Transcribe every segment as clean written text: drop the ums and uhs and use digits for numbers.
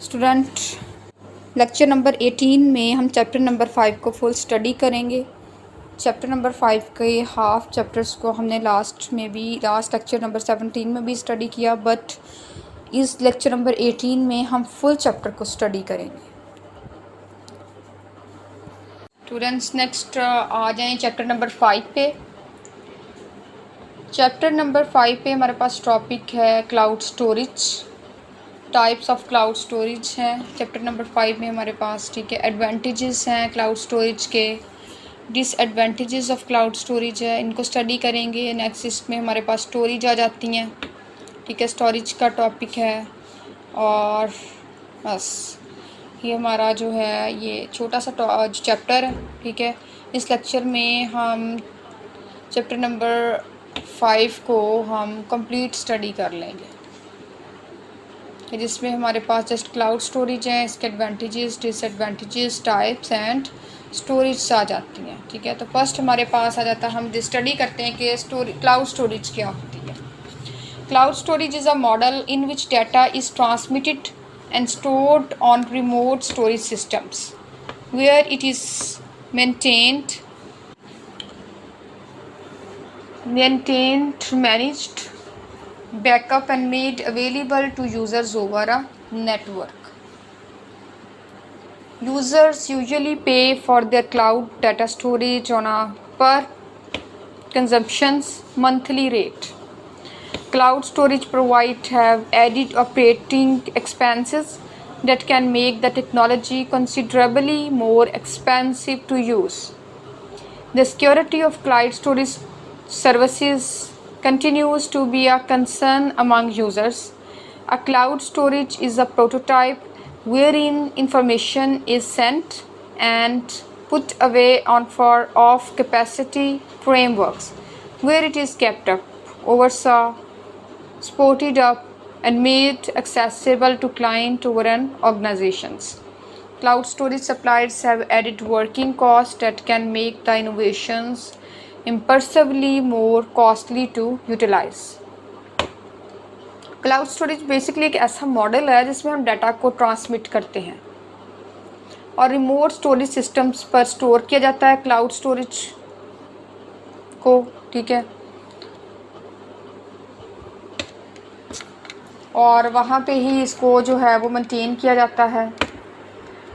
Student, lecture number 18 में हम chapter number 5 को फुल स्टडी करेंगे। चैप्टर नंबर 5 के हाफ चैप्टर्स को हमने लास्ट लेक्चर नंबर 17 में भी स्टडी किया, बट इस लेक्चर नंबर 18 में हम फुल चैप्टर को स्टडी करेंगे। स्टूडेंट्स, नेक्स्ट आ जाएं चैप्टर नंबर 5 पे। चैप्टर नंबर 5 पे हमारे पास टॉपिक है cloud storage, types of cloud storage हैं चैप्टर नंबर 5 में हमारे पास। ठीक है, एडवांटेजेस हैं क्लाउड स्टोरेज के, डिसएडवांटेजेस ऑफ क्लाउड स्टोरेज है, इनको स्टडी करेंगे। नेक्स्ट इसमें हमारे पास स्टोरेज आ जाती हैं। ठीक है, स्टोरेज का टॉपिक है और बस ये हमारा जो है ये छोटा सा चैप्टर है। ठीक है, इस लेक्चर में हम चैप्टर नंबर 5 को हम कंप्लीट स्टडी कर लेंगे, जिसमें हमारे पास जस्ट क्लाउड स्टोरेज है, इसके advantages, disadvantages, types and storage आ जाती हैं। ठीक है, तो फर्स्ट हमारे पास आ जाता है, हम स्टडी करते हैं कि क्लाउड स्टोरेज क्या होती है। Cloud storage is a model in which data is transmitted and stored on remote storage systems where it is maintained, managed, backup and made available to users over a network. Users usually pay for their cloud data storage on a per consumption's monthly rate. Cloud storage providers have added operating expenses that can make the technology considerably more expensive to use. The security of cloud storage services continues to be a concern among users. A cloud storage is a prototype wherein information is sent and put away on for off capacity frameworks, where it is kept up, oversaw, supported up and made accessible to client or organizations. Cloud storage suppliers have added working costs that can make the innovations imperceptibly more costly to utilize. Cloud storage basically एक ऐसा model है जिसमें हम data को transmit करते हैं और remote storage systems पर स्टोर किया जाता है क्लाउड स्टोरेज को। ठीक है, और वहाँ पे ही इसको जो है वो मेंटेन किया जाता है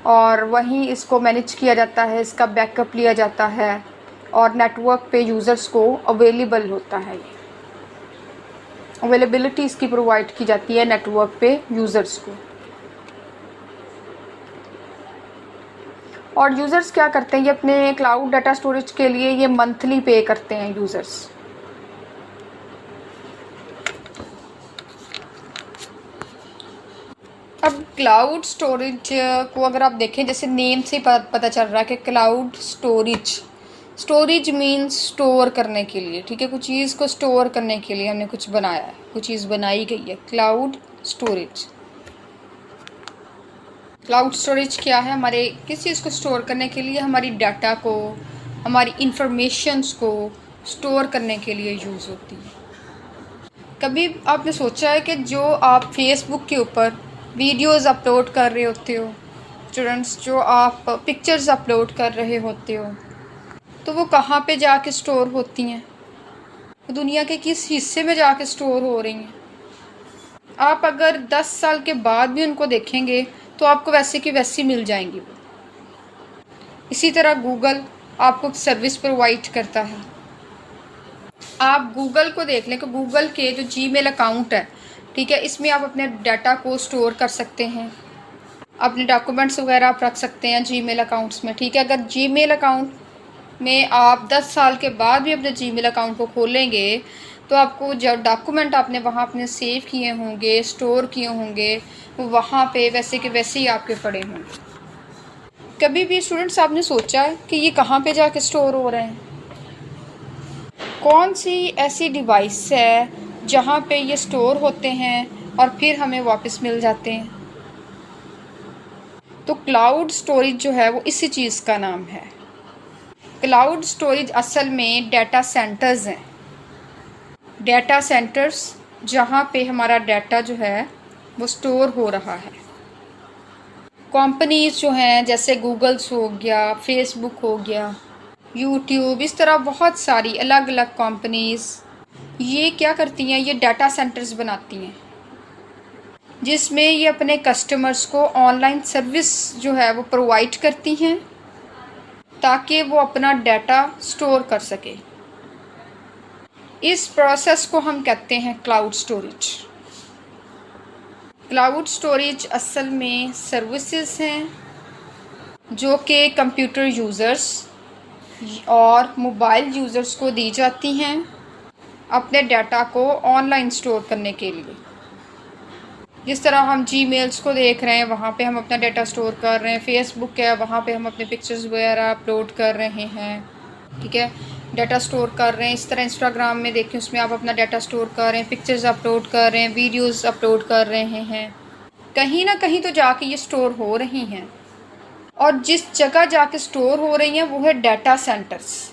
और वहीं इसको मैनेज किया जाता है, इसका बैकअप लिया जाता है और नेटवर्क पे यूज़र्स को अवेलेबल होता है। अवेलेबिलिटी इसकी प्रोवाइड की जाती है नेटवर्क पे यूज़र्स को। और यूज़र्स क्या करते हैं, ये अपने क्लाउड डाटा स्टोरेज के लिए ये मंथली पे करते हैं यूज़र्स। अब क्लाउड स्टोरेज को अगर आप देखें, जैसे नेम से पता चल रहा है कि क्लाउड स्टोरेज मीन्स स्टोर करने के लिए। ठीक है, कुछ चीज़ को स्टोर करने के लिए हमने कुछ बनाया है, कुछ चीज़ बनाई गई है, क्लाउड स्टोरेज। क्लाउड स्टोरेज क्या है, हमारे किस चीज़ को स्टोर करने के लिए, हमारी डाटा को, हमारी इंफॉर्मेशंस को स्टोर करने के लिए यूज़ होती है। कभी आपने सोचा है कि जो आप फेसबुक के ऊपर वीडियोज़ अपलोड कर रहे होते हो स्टूडेंट्स, जो आप पिक्चर्स अपलोड कर रहे होते हो, तो वो कहाँ पे जाके स्टोर होती हैं, दुनिया के किस हिस्से में जाके स्टोर हो रही हैं। आप अगर 10 साल के बाद भी उनको देखेंगे तो आपको वैसे की वैसी मिल जाएंगी। इसी तरह गूगल आपको सर्विस प्रोवाइड करता है। आप गूगल को देख लें कि गूगल के जो जीमेल अकाउंट है, ठीक है, इसमें आप अपने डाटा को स्टोर कर सकते हैं, अपने डॉक्यूमेंट्स वगैरह आप रख सकते हैं जीमेल अकाउंट्स में। ठीक है, अगर जीमेल अकाउंट में आप 10 साल के बाद भी अपने जीमेल अकाउंट को खोलेंगे तो आपको जो डॉक्यूमेंट आपने वहाँ अपने सेव किए होंगे, स्टोर किए होंगे, वो वहाँ पे वैसे के वैसे ही आपके पड़े होंगे। कभी भी स्टूडेंट्स आपने सोचा है कि ये कहाँ पे जाके स्टोर हो रहे हैं? कौन सी ऐसी डिवाइस है जहाँ पे ये स्टोर होते हैं और फिर हमें वापस मिल जाते हैं? तो क्लाउड स्टोरेज जो है वो इसी चीज़ का नाम है। क्लाउड स्टोरेज असल में डाटा सेंटर्स हैं, डाटा सेंटर्स जहाँ पे हमारा डाटा जो है वो स्टोर हो रहा है। कंपनीज जो हैं जैसे गूगल्स हो गया, फेसबुक हो गया, यूट्यूब, इस तरह बहुत सारी अलग अलग कंपनीज़ ये क्या करती हैं, ये डाटा सेंटर्स बनाती हैं जिसमें ये अपने कस्टमर्स को ऑनलाइन सर्विस जो है वो प्रोवाइड करती हैं ताकि वो अपना डाटा स्टोर कर सके। इस प्रोसेस को हम कहते हैं क्लाउड स्टोरेज। क्लाउड स्टोरेज असल में सर्विसेज हैं जो कि कंप्यूटर यूज़र्स और मोबाइल यूज़र्स को दी जाती हैं अपने डाटा को ऑनलाइन स्टोर करने के लिए। जिस तरह हम जीमेल्स को देख रहे हैं, वहाँ पे हम अपना डाटा स्टोर कर रहे हैं, फेसबुक है वहाँ पे हम अपने पिक्चर्स वगैरह अपलोड कर रहे हैं, ठीक है, डाटा स्टोर कर रहे हैं। इस तरह इंस्टाग्राम में देखें, उसमें आप अपना डाटा स्टोर कर रहे हैं, पिक्चर्स अपलोड कर रहे हैं, वीडियोज़ अपलोड कर रहे हैं। कहीं ना कहीं तो जाके ये स्टोर हो रही हैं, और जिस जगह जाके स्टोर हो रही हैं वो है डाटा सेंटर्स।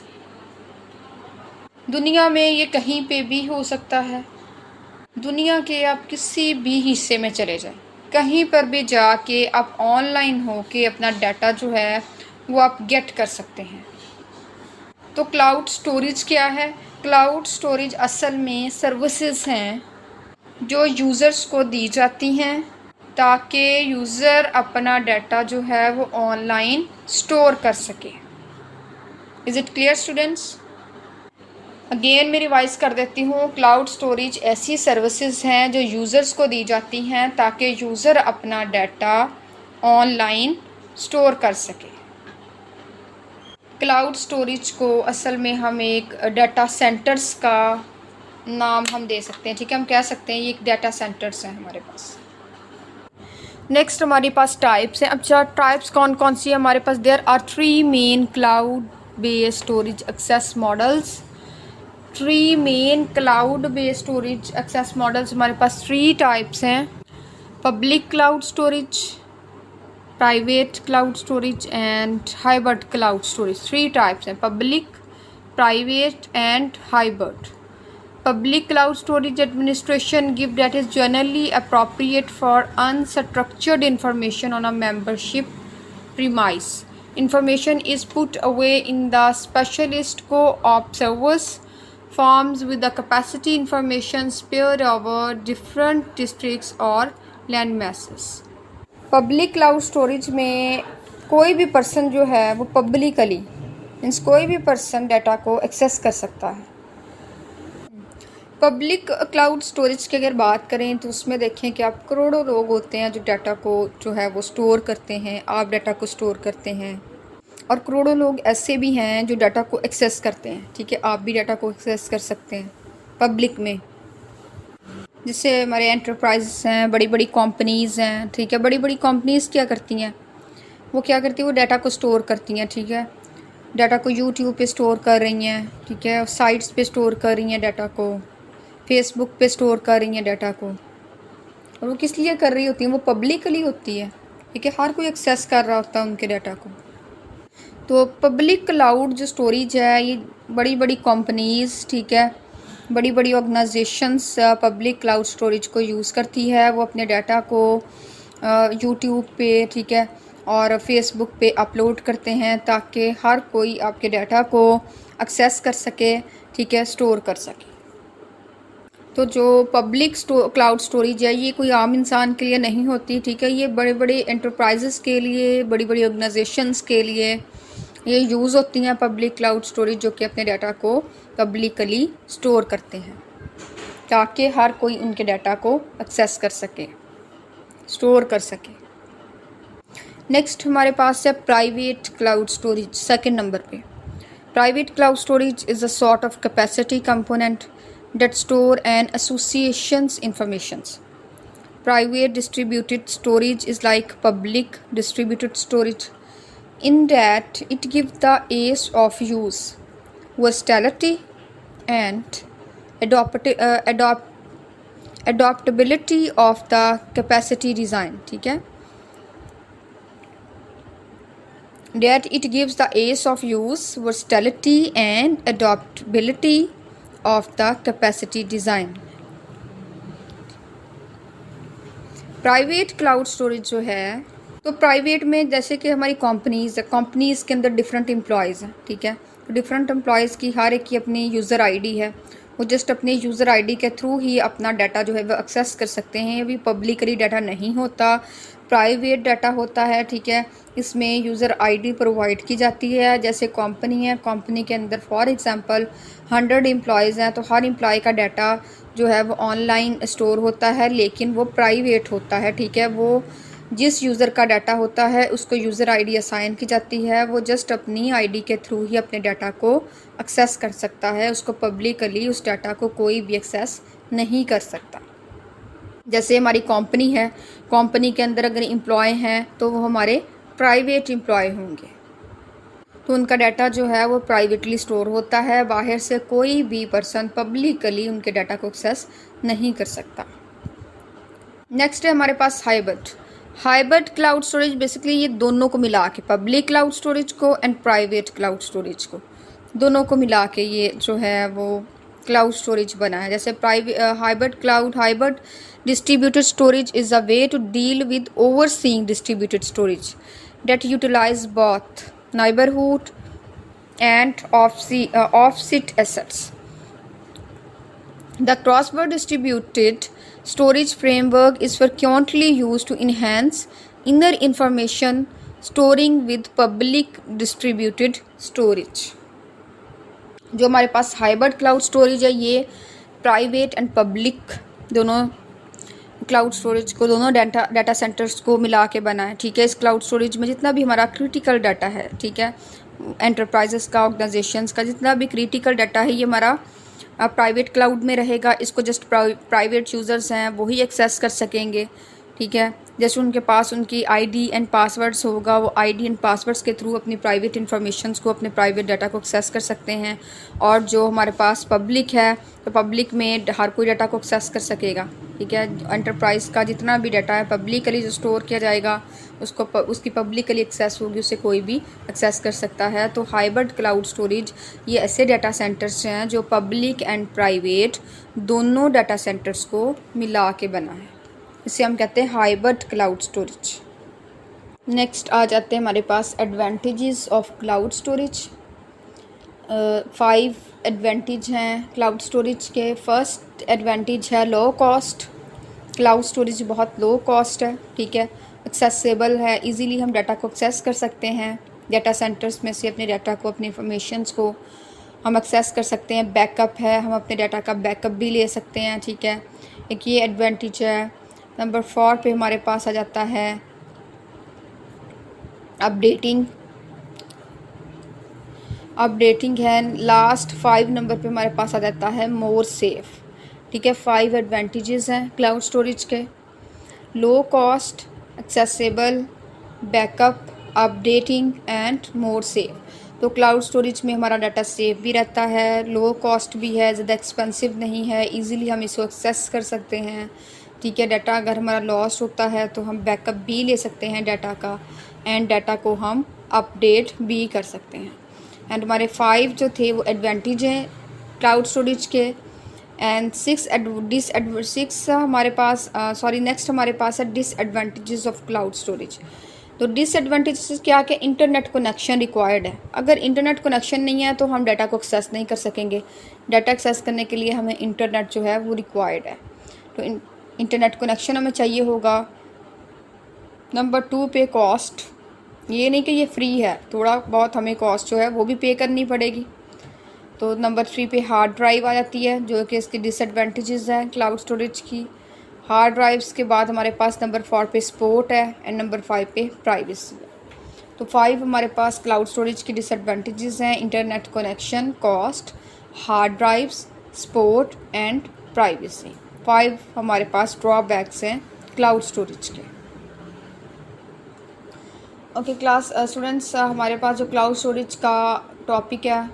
दुनिया में ये कहीं पे भी हो सकता है, दुनिया के आप किसी भी हिस्से में चले जाएं, कहीं पर भी जाके आप ऑनलाइन हो के अपना डाटा जो है वो आप गेट कर सकते हैं। तो क्लाउड स्टोरेज क्या है? क्लाउड स्टोरेज असल में सर्विसेज हैं जो यूज़र्स को दी जाती हैं ताकि यूज़र अपना डाटा जो है वो ऑनलाइन स्टोर कर सके। Is it clear students? Again मैं रिवाइज़ कर देती हूँ। क्लाउड स्टोरेज ऐसी सर्विसेज हैं जो यूज़र्स को दी जाती हैं ताकि यूज़र अपना डाटा ऑनलाइन स्टोर कर सके। क्लाउड स्टोरेज को असल में हम एक डाटा सेंटर्स का नाम हम दे सकते हैं, ठीक है, हम कह सकते हैं ये एक डाटा सेंटर्स हैं हमारे पास। नेक्स्ट हमारे पास टाइप्स हैं। अच्छा, टाइप्स कौन कौन सी है हमारे पास? There are 3 main cloud based storage access models. 3 main cloud based storage access models हमारे पास 3 टाइप्स हैं। Public cloud storage, private cloud storage and hybrid cloud storage. 3 types हैं, public, private and hybrid. Public cloud storage administration give that is generally appropriate for unstructured information on a membership premise. Information is put away in the specialist co-op servers forms with the capacity information spread over different districts or land masses. Public cloud storage में कोई भी person जो है वो publicly means कोई भी person data को access कर सकता है। पब्लिक क्लाउड स्टोरेज की अगर बात करें तो उसमें देखें कि आप करोड़ों लोग होते हैं जो डाटा को जो है वो स्टोर करते हैं, आप डाटा को स्टोर करते हैं, और करोड़ों लोग ऐसे भी हैं जो डाटा को एक्सेस करते हैं, ठीक है, आप भी डाटा को एक्सेस कर सकते हैं पब्लिक में। जिससे हमारे एंटरप्राइज हैं, बड़ी बड़ी कंपनीज़ हैं, ठीक है, बड़ी बड़ी कंपनीज़ क्या करती हैं, वो क्या करती हैं, वो डाटा को स्टोर करती हैं, ठीक है, डाटा को यूट्यूब पे स्टोर कर रही हैं, ठीक है, साइट्स पे स्टोर कर रही हैं डाटा को, फेसबुक पे स्टोर कर रही हैं डाटा को। और वो किस लिए कर रही होती हैं? वो पब्लिकली होती है, ठीक है, हर कोई एक्सेस कर रहा होता है उनके डाटा को। तो पब्लिक क्लाउड जो स्टोरेज है ये बड़ी बड़ी कंपनीज़, ठीक है, बड़ी बड़ी ऑर्गेनाइजेशंस पब्लिक क्लाउड स्टोरेज को यूज़ करती है। वो अपने डाटा को यूट्यूब पे, ठीक है, और फेसबुक पे अपलोड करते हैं ताकि हर कोई आपके डाटा को एक्सेस कर सके, ठीक है, स्टोर कर सके। तो जो पब्लिक क्लाउड स्टोरेज है ये कोई आम इंसान के लिए नहीं होती, ठीक है, ये बड़े बड़े एंटरप्राइजेस के लिए, बड़ी बड़ी ऑर्गेनाइजेशंस के लिए ये यूज़ होती हैं पब्लिक क्लाउड स्टोरेज, जो कि अपने डाटा को पब्लिकली स्टोर करते हैं ताकि हर कोई उनके डाटा को एक्सेस कर सके, स्टोर कर सके। नेक्स्ट हमारे पास है private cloud storage, second number पे। Private cloud storage is a sort of capacity component that store an association's informations. Private distributed storage is like public distributed storage in that it gives the ease of use, versatility and adaptability of the capacity design, ठीक है, that it gives the ease of use, versatility and adaptability of the capacity design. Private cloud storage जो है तो private में जैसे कि हमारी companies के अंदर डिफरेंट एम्प्लॉयज़ हैं, ठीक है। तो डिफरेंट एम्प्लॉयज़ की हर एक की अपनी यूज़र आईडी है, वो जस्ट अपने यूज़र आईडी के थ्रू ही अपना डाटा जो है वो एक्सेस कर सकते हैं। ये भी पब्लिकली डाटा नहीं होता, प्राइवेट डाटा होता है, ठीक है। इसमें यूज़र आईडी प्रोवाइड की जाती है। जैसे कंपनी है, कंपनी के अंदर फॉर एग्ज़ाम्पल 100 एम्प्लॉयज़ हैं, तो हर एम्प्लॉय का डाटा जो है वो ऑनलाइन स्टोर होता है, लेकिन वो प्राइवेट होता है, ठीक है। वो जिस यूज़र का डाटा होता है उसको यूज़र आईडी असाइन की जाती है, वो जस्ट अपनी आईडी के थ्रू ही अपने डाटा को एक्सेस कर सकता है। उसको पब्लिकली उस डाटा को कोई भी एक्सेस नहीं कर सकता। जैसे हमारी कंपनी है, कंपनी के अंदर अगर एम्प्लॉय हैं तो वो हमारे प्राइवेट एम्प्लॉय होंगे, तो उनका डाटा जो है वो प्राइवेटली स्टोर होता है। बाहर से कोई भी पर्सन पब्लिकली उनके डाटा को एक्सेस नहीं कर सकता। नेक्स्ट है हमारे पास हाइब्रिड क्लाउड स्टोरेज। बेसिकली ये दोनों को मिला के, पब्लिक क्लाउड स्टोरेज को एंड प्राइवेट क्लाउड स्टोरेज को, दोनों को मिला के ये जो है वो क्लाउड स्टोरेज बना है। जैसे hybrid distributed storage is a way to deal with overseeing distributed storage that utilize both neighborhood and offset assets. The cross-border distributed storage framework is frequently used to enhance inner information storing with public distributed storage. जो हमारे पास hybrid cloud storage है, ये private and public दोनों cloud storage को, दोनों data centres को मिला के बना है, ठीक है। इस क्लाउड स्टोरेज में जितना भी हमारा क्रिटिकल डाटा है, ठीक है, एंटरप्राइजेस का, ऑर्गेनाइजेशंस का जितना भी क्रिटिकल डाटा है, ये हमारा प्राइवेट क्लाउड में रहेगा। इसको जस्ट प्राइवेट यूज़र्स हैं वही एक्सेस कर सकेंगे, ठीक है। जैसे उनके पास उनकी आईडी एंड पासवर्ड्स होगा, वो आईडी एंड पासवर्ड्स के थ्रू अपनी प्राइवेट इन्फॉर्मेशंस को, अपने प्राइवेट डाटा को एक्सेस कर सकते हैं। और जो हमारे पास पब्लिक है, तो पब्लिक में हर कोई डाटा को एक्सेस कर सकेगा, ठीक है। एंटरप्राइज का जितना भी डाटा है पब्लिकली जो स्टोर किया जाएगा, उसकी पब्लिकली एक्सेस होगी, उसे कोई भी एक्सेस कर सकता है। तो हाइब्रिड क्लाउड स्टोरेज ये ऐसे डाटा सेंटर्स हैं जो पब्लिक एंड प्राइवेट दोनों डाटा सेंटर्स को मिला के बना है, इसे हम कहते हैं हाइब्रिड क्लाउड स्टोरेज। नेक्स्ट आ जाते हैं हमारे पास advantages of cloud storage. 5 advantage हैं क्लाउड स्टोरेज के। फर्स्ट एडवांटेज है लो कॉस्ट। क्लाउड स्टोरेज बहुत लो कॉस्ट है, ठीक है, एक्सेसिबल है, इजीली हम डाटा को एक्सेस कर सकते हैं। डाटा सेंटर्स में से अपने डाटा को, अपने इंफॉर्मेशंस को हम एक्सेस कर सकते हैं। बैकअप है, हम अपने डाटा का बैकअप भी ले सकते हैं, ठीक है, एक ये एडवांटेज है। नंबर 4 पे हमारे पास आ जाता है अपडेटिंग है। लास्ट 5 नंबर पे हमारे पास आ जाता है मोर सेफ, ठीक है। 5 एडवांटेजेस हैं क्लाउड स्टोरेज के। Low cost, accessible, backup, updating and more safe. तो क्लाउड स्टोरेज में हमारा डाटा सेफ भी रहता है, लो कॉस्ट भी है, ज़्यादा एक्सपेंसिव नहीं है, इजीली हम इसको एक्सेस कर सकते हैं, ठीक है। डाटा अगर हमारा लॉस होता है तो हम बैकअप भी ले सकते हैं डाटा का, एंड डाटा को हम अपडेट भी कर सकते हैं। एंड हमारे 5 जो थे वो एडवांटेज हैं क्लाउड स्टोरेज के। एंड 6 हमारे पास नेक्स्ट हमारे पास है डिसएडवांटेजेस ऑफ क्लाउड स्टोरेज। तो डिसएडवांटेजेस क्या कि इंटरनेट कनेक्शन रिक्वायर्ड है। अगर इंटरनेट कनेक्शन नहीं है तो हम डाटा को एक्सेस नहीं कर सकेंगे। डाटा एक्सेस करने के लिए हमें इंटरनेट जो है वो रिक्वायर्ड है, तो इंटरनेट कनेक्शन हमें चाहिए होगा। नंबर 2 पे कॉस्ट, ये नहीं कि ये फ्री है, थोड़ा बहुत हमें कॉस्ट जो है वो भी पे करनी पड़ेगी। तो नंबर 3 पे हार्ड ड्राइव आ जाती है, जो कि इसकी डिसएडवांटेजेस हैं क्लाउड स्टोरेज की। हार्ड ड्राइव्स के बाद हमारे पास नंबर 4 पे सपोर्ट है, एंड नंबर 5 पे प्राइवेसी है। तो 5 हमारे पास क्लाउड स्टोरेज की डिसएडवांटेजेस हैं, internet connection, cost, hard drives, support and privacy. 5 हमारे पास ड्रॉबैक्स हैं क्लाउड स्टोरेज के। ओके क्लास स्टूडेंट्स, हमारे पास जो क्लाउड स्टोरेज का टॉपिक है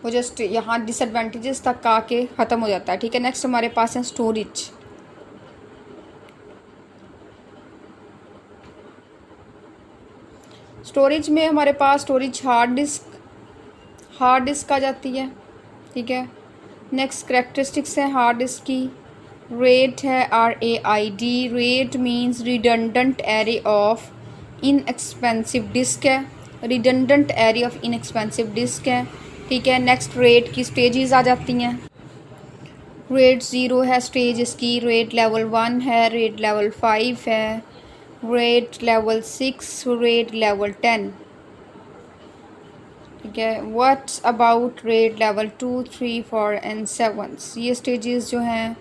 वो जस्ट यहाँ डिसएडवांटेजेस तक आके ख़त्म हो जाता है, ठीक है। नेक्स्ट हमारे पास है स्टोरेज। स्टोरेज में हमारे पास स्टोरेज हार्ड डिस्क आ जाती है, ठीक है। नेक्स्ट करैक्टरिस्टिक्स हैं हार्ड डिस्क की। रेट है RAID, RAID means redundant array of inexpensive disk है, redundant array of inexpensive disk है, ठीक है। नेक्स्ट रेट की स्टेजेस आ जाती हैं। रेट 0 है स्टेज इसकी, रेट लेवल 1 है, रेट लेवल 5 है, रेट लेवल 6, रेट लेवल 10, ठीक है। What's about rate level 2, 3, 4 and 7? ये स्टेजेस जो हैं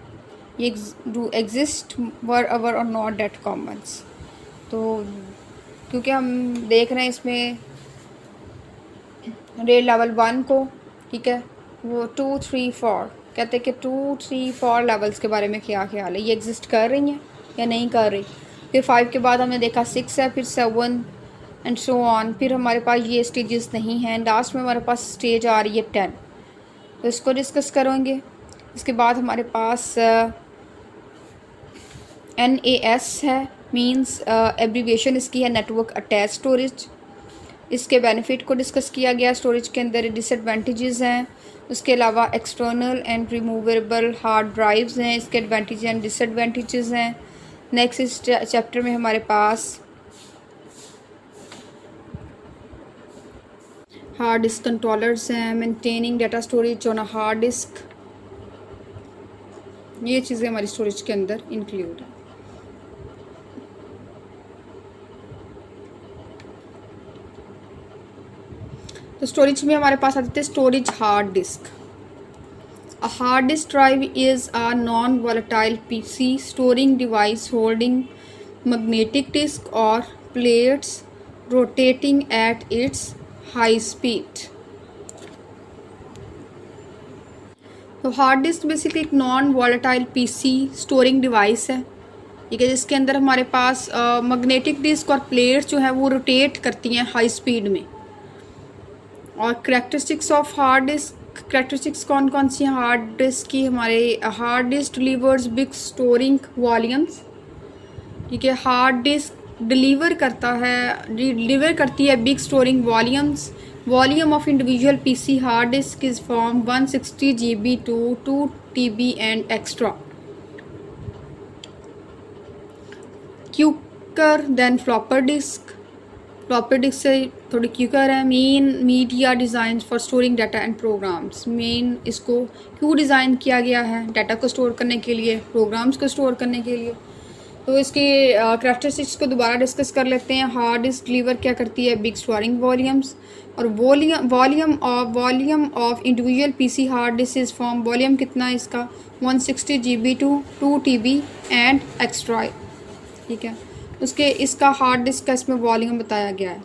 ये डू एग्जिस्ट वर अवर और नॉट डेट कॉमन्स। तो क्योंकि हम देख रहे हैं इसमें रेट लेवल 1 को, ठीक है, वो 2, 3, 4 कहते हैं कि 2, 3, 4 लेवल्स के बारे में क्या ख्याल है, ये एग्जिस्ट कर रही हैं या नहीं कर रही। फिर 5 के बाद हमने देखा 6 है, फिर 7 एंड सो ऑन। फिर हमारे पास ये स्टेजेस नहीं हैं, लास्ट में हमारे पास स्टेज आ रही है 10, तो इसको डिस्कस करेंगे। इसके बाद हमारे पास NAS है, मींस एब्रीविएशन इसकी है नेटवर्क अटैच स्टोरेज। इसके बेनिफिट को डिस्कस किया गया, स्टोरेज के अंदर डिसएडवांटेजेस हैं। उसके अलावा external and removable hard drives हैं, इसके एडवांटेज एंड डिसएडवांटेजेस हैं। नेक्स्ट इस चैप्टर में हमारे पास हार्ड डिस्क कंट्रोलर्स हैं, maintaining data storage on a hard disc, ये चीज़ें हमारी स्टोरेज के अंदर इंक्लूड हैं। तो स्टोरेज में हमारे पास आते थे storage hard disk. A hard disk drive is a non volatile PC storing device holding magnetic disk और plates rotating at its high speed. तो हार्ड डिस्क बेसिकली एक non volatile PC storing device है, ठीक है, जिसके अंदर हमारे पास मैग्नेटिक डिस्क और प्लेट्स जो है वो रोटेट करती हैं हाई स्पीड में। और characteristics of hard disk, characteristics कौन कौन सी हैं हार्ड डिस्क की? हमारे hard disk delivers big storing volumes, ठीक है, हार्ड डिस्क डिलीवर करती है big storing volumes. Volume of individual PC hard disk is from 160 GB to 2 TB and extra. Quicker than floppy disk, floppy disk से थोड़ी quicker है। Main media design for storing data and programs, main इसको क्यों design किया गया है? Data को store करने के लिए, प्रोग्राम्स को स्टोर करने के लिए। तो इसके करैक्टरिस्टिक्स को दोबारा डिस्कस कर लेते हैं। हार्ड डिस्क डिलीवर क्या करती है? Big storing volumes. और volume of individual PC hard disk is from, volume कितना है इसका? 160 GB to 2 TB and extra, ठीक है। उसके इसका हार्ड डिस्क का इसमें वॉल्यूम बताया गया है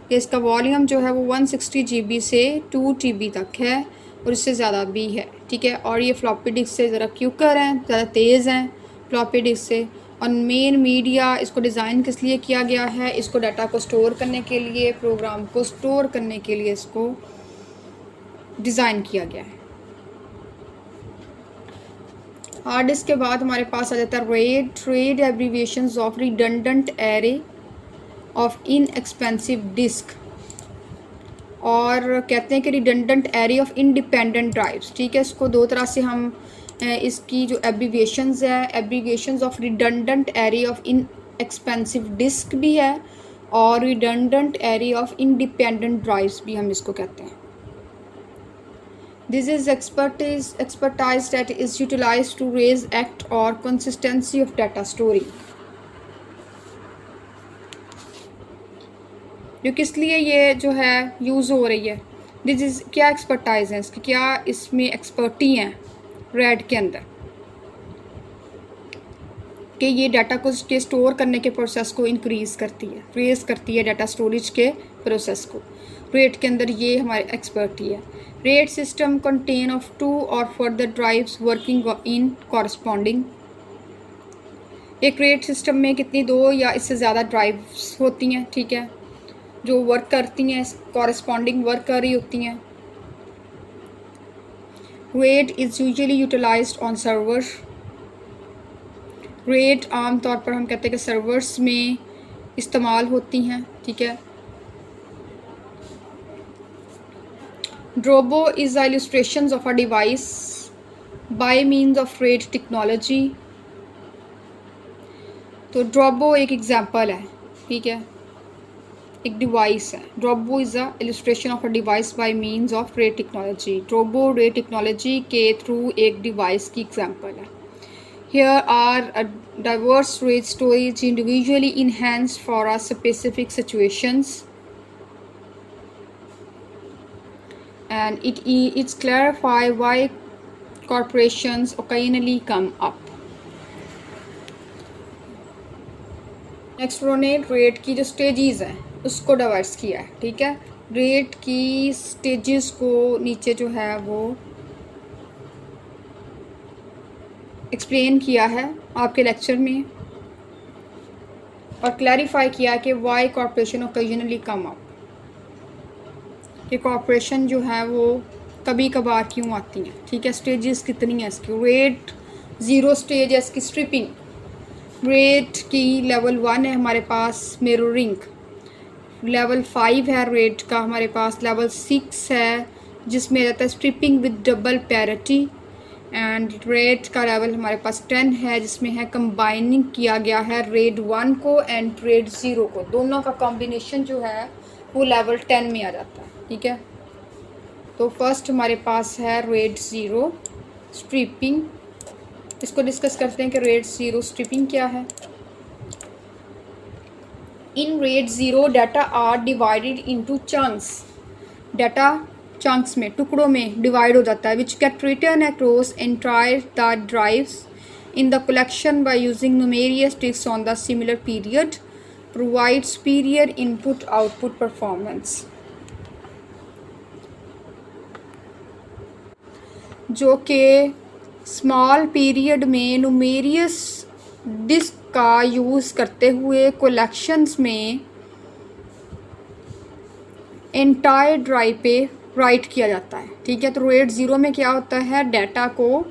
कि इसका वॉल्यूम जो है वो 160 GB से 2 TB तक है और इससे ज़्यादा भी है, ठीक है। और ये फ्लॉपी डिस्क से ज़रा क्यूकर हैं, ज़्यादा तेज़ हैं फ्लॉपी डिस्क से। और मेन मीडिया, इसको डिज़ाइन किस लिए किया गया है? इसको डाटा को स्टोर करने के लिए, प्रोग्राम को स्टोर करने के लिए इसको डिज़ाइन किया गया है। हार्ड डिस्क के बाद हमारे पास आ जाता है RAID abbreviations of redundant array of inexpensive disk, और कहते हैं कि redundant array of independent drives, ठीक है। इसको दो तरह से हम इसकी जो एब्रीविएशंस है, abbreviations of redundant array of inexpensive disk भी है और redundant array of independent drives भी हम इसको कहते हैं। This is expertise that is utilized to raise act or consistency of data storing। जो किस लिए ये जो है यूज़ हो रही है? दिस इज़ क्या एक्सपर्टाइज है इसकी, क्या इसमें एक्सपर्टी हैं रेड के अंदर कि ये डाटा को के स्टोर करने के प्रोसेस को इंक्रीज़ करती है, रेज करती है डाटा स्टोरेज के प्रोसेस को। रेट के अंदर ये हमारी एक्सपर्टी है। रेट सिस्टम कंटेन ऑफ 2 और further drives working in corresponding. एक रेट सिस्टम में कितनी, 2 या इससे ज़्यादा ड्राइव्स होती हैं, ठीक है, जो वर्क करती हैं, कॉरस्पॉन्डिंग वर्क कर रही होती हैं। RAID is usually utilized on server. RAID आम तौर पर हम कहते हैं कि सर्वर्स में इस्तेमाल होती हैं, ठीक है। Drobo is the illustrations of a device by means of rate technology तो ड्रॉबो एक एग्जांपल है, ठीक है, एक डिवाइस है। Drobo is a illustration of a device by means of RAID technology. Drobo RAID technology के थ्रू एक डिवाइस की एग्जांपल है। Here are a diverse rate storage individually enhanced for a specific situations, and it's clarify why corporations occasionally come up. Next उन्होंने rate की जो stages हैं उसको divide किया है, ठीक है। रेट की स्टेजेस को नीचे जो है वो एक्सप्लेन किया है आपके लेक्चर में, और क्लैरिफाई किया कि why corporation occasionally come up, कि कॉर्पोरेशन जो है वो कभी कभार क्यों आती हैं, ठीक है। स्टेजेस कितनी है इसकी। रेट 0 स्टेज है इसकी स्ट्रिपिंग। रेट की लेवल 1 है हमारे पास मिररिंग, लेवल 5 है रेट का हमारे पास, लेवल 6 है जिसमें रहता है striping with double parity, and RAID का लेवल हमारे पास 10 है जिसमें है कंबाइनिंग किया गया है रेट 1 को एंड रेट 0 को, दोनों का कॉम्बिनेशन जो है वो लेवल 10 में आ जाता है, ठीक है। तो फर्स्ट हमारे पास है रेट 0 स्ट्रिपिंग। इसको डिस्कस करते हैं कि रेट 0 स्ट्रिपिंग क्या है। In RAID 0 data are divided into chunks. Data chunks में, टुकड़ों में डिवाइड हो जाता है, which get written across entire the drives in the collection by using numerous tricks on the similar period, provide superior input output performance. जो कि small period में numerous disk का यूज़ करते हुए कलेक्शंस में एंटायर ड्राइव पे right किया जाता है, ठीक है। तो रेट 0 में क्या होता है, डाटा को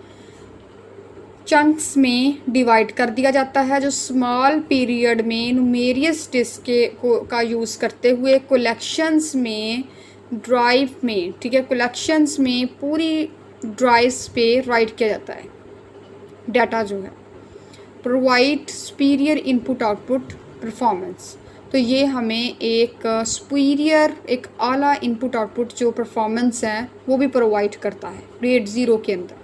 चंक्स में डिवाइड कर दिया जाता है, जो स्मॉल पीरियड में न्यूमेरियस डिस्क का यूज़ करते हुए कलेक्शंस में ड्राइव में, ठीक है, कलेक्शंस में पूरी ड्राइव्स पे राइट किया जाता है डाटा जो है। Provide superior input output performance, तो ये हमें एक सुपीरियर, एक आला इनपुट आउटपुट जो परफॉर्मेंस है वो भी प्रोवाइड करता है रेट 0 के अंदर।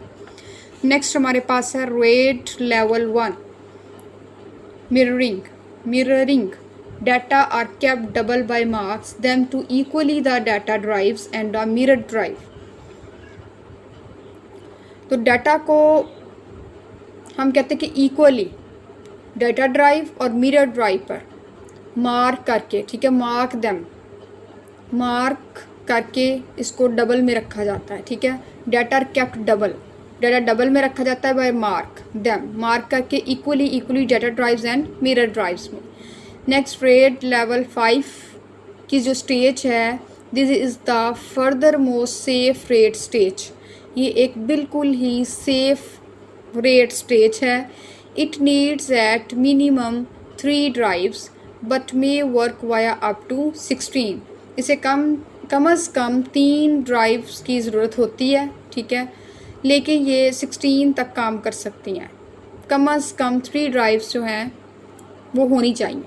नेक्स्ट हमारे पास है RAID level 1 mirroring data are kept double by marks them to equally the data drives and the mirror drive. तो डाटा को हम कहते हैं कि इक्वली डाटा ड्राइव और मिरर ड्राइव पर मार्क करके, ठीक है, मार्क करके इसको डबल में रखा जाता है, ठीक है। Data kept double, data double में रखा जाता है बाय मार्क करके equally data drives and mirror drives में। नेक्स्ट रेट लेवल 5 की जो स्टेज है, this is the further most safe RAID stage. ये एक बिल्कुल ही सेफ रेट स्टेज है। It needs at minimum 3 drives but may work via up to 16। इसे कम अज़ कम 3 ड्राइव्स की ज़रूरत होती है, ठीक है, लेकिन ये 16 तक काम कर सकती हैं। कम अज़ कम 3 ड्राइव्स जो हैं वो होनी चाहिए।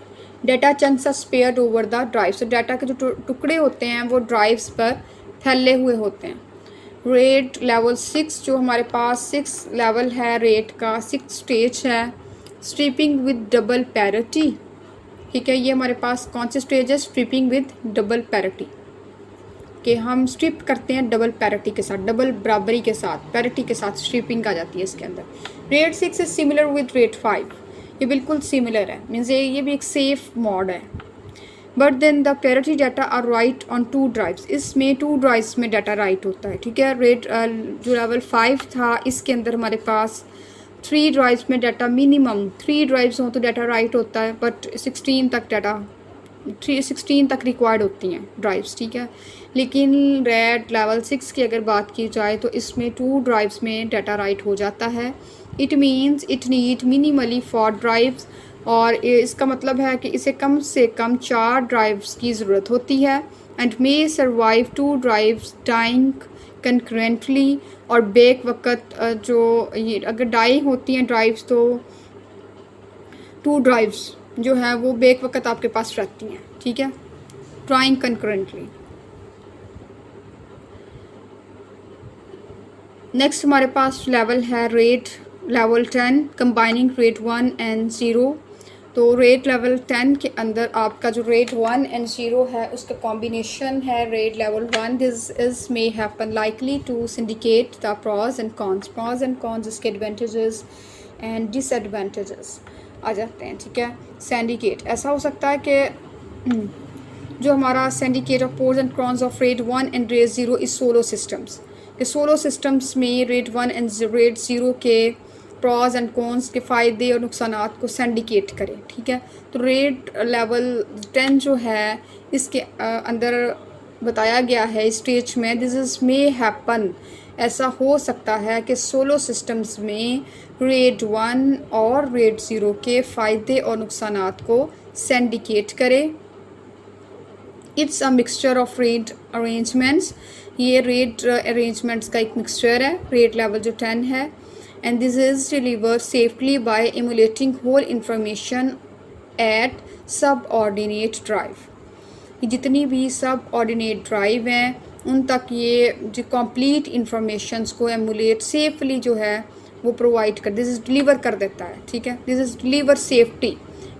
Data chunks are spared over the drives, तो डाटा के जो टुकड़े होते हैं वो ड्राइव्स पर फैले हुए होते हैं। रेट लेवल 6 जो हमारे पास 6 लेवल है रेट का, 6 स्टेज है, स्ट्रिपिंग विद डबल पैरिटी, ठीक है। ये हमारे पास कौन सी स्टेज है, स्ट्रिपिंग विद डबल पैरिटी, कि हम स्ट्रिप करते हैं डबल पैरिटी के साथ, डबल बराबरी के साथ, पैरिटी के साथ स्ट्रिपिंग आ जाती है इसके अंदर। RAID 6 is similar with RAID 5, ये बिल्कुल सिमिलर है, मीन्स ये भी एक सेफ मोड है। But then the parity data are write on 2 drives, इसमें 2 ड्राइव्स में डाटा राइट होता है, ठीक है। रेट जो लेवल 5 था इसके अंदर हमारे पास 3 ड्राइव्स में डाटा, मिनिमम 3 ड्राइव्स हों तो डाटा राइट होता है, बट 16 तक रिक्वायर्ड होती हैं ड्राइव्स, ठीक है। लेकिन रेट लेवल 6 की अगर बात की जाए तो इसमें 2 ड्राइव्स में डाटा राइट हो जाता है। It means it need minimally 4 drives, और इसका मतलब है कि इसे कम से कम 4 ड्राइव्स की ज़रूरत होती है। And may survive 2 drives dying concurrently, और बेक वक्त जो ये अगर डाई होती हैं ड्राइव्स तो 2 ड्राइव्स जो है वो बेक वक्त आपके पास रहती हैं, ठीक है, ट्राइंग कंकरेंटली। नेक्स्ट हमारे पास लेवल है RAID level 10 combining RAID 1 and 0। तो रेट लेवल 10 के अंदर आपका जो रेट 1 एंड 0 है उसका कॉम्बिनेशन है RAID level 1। This is may happen likely to syndicate the pros and cons, इसके एडवांटेजेस एंड डिसएडवांटेजेस आ जाते हैं, ठीक है। सिंडिकेट ऐसा हो सकता है कि जो हमारा syndicate of pros and cons of rate 1 and rate 0 is solo systems, कि सोलो सिस्टम्स में रेट 1 एंड रेट 0 के प्रॉज एंड कॉन्स के फ़ायदे और नुकसानात को सिंडिकेट करें, ठीक है। तो रेट लेवल 10 जो है इसके अंदर बताया गया है इस स्टेज में, दिस इज़ मे हैपन, ऐसा हो सकता है कि सोलो सिस्टम्स में रेट 1 और रेट 0 के फ़ायदे और नुकसानात को सिंडिकेट करें। It's a mixture of RAID arrangements, ये रेट अरेंजमेंट्स का एक मिक्सचर है, रेट लेवल जो 10 है। And this is delivered safely by emulating whole information at subordinate drive. जितनी भी सब ऑर्डिनेट ड्राइव हैं उन तक ये जो कंप्लीट इंफॉर्मेशंस को एमुलेट सेफली जो है वो प्रोवाइड कर, दिस इज़ डिलीवर कर देता है, ठीक है। दिस इज़ डिलीवर सेफ्टी,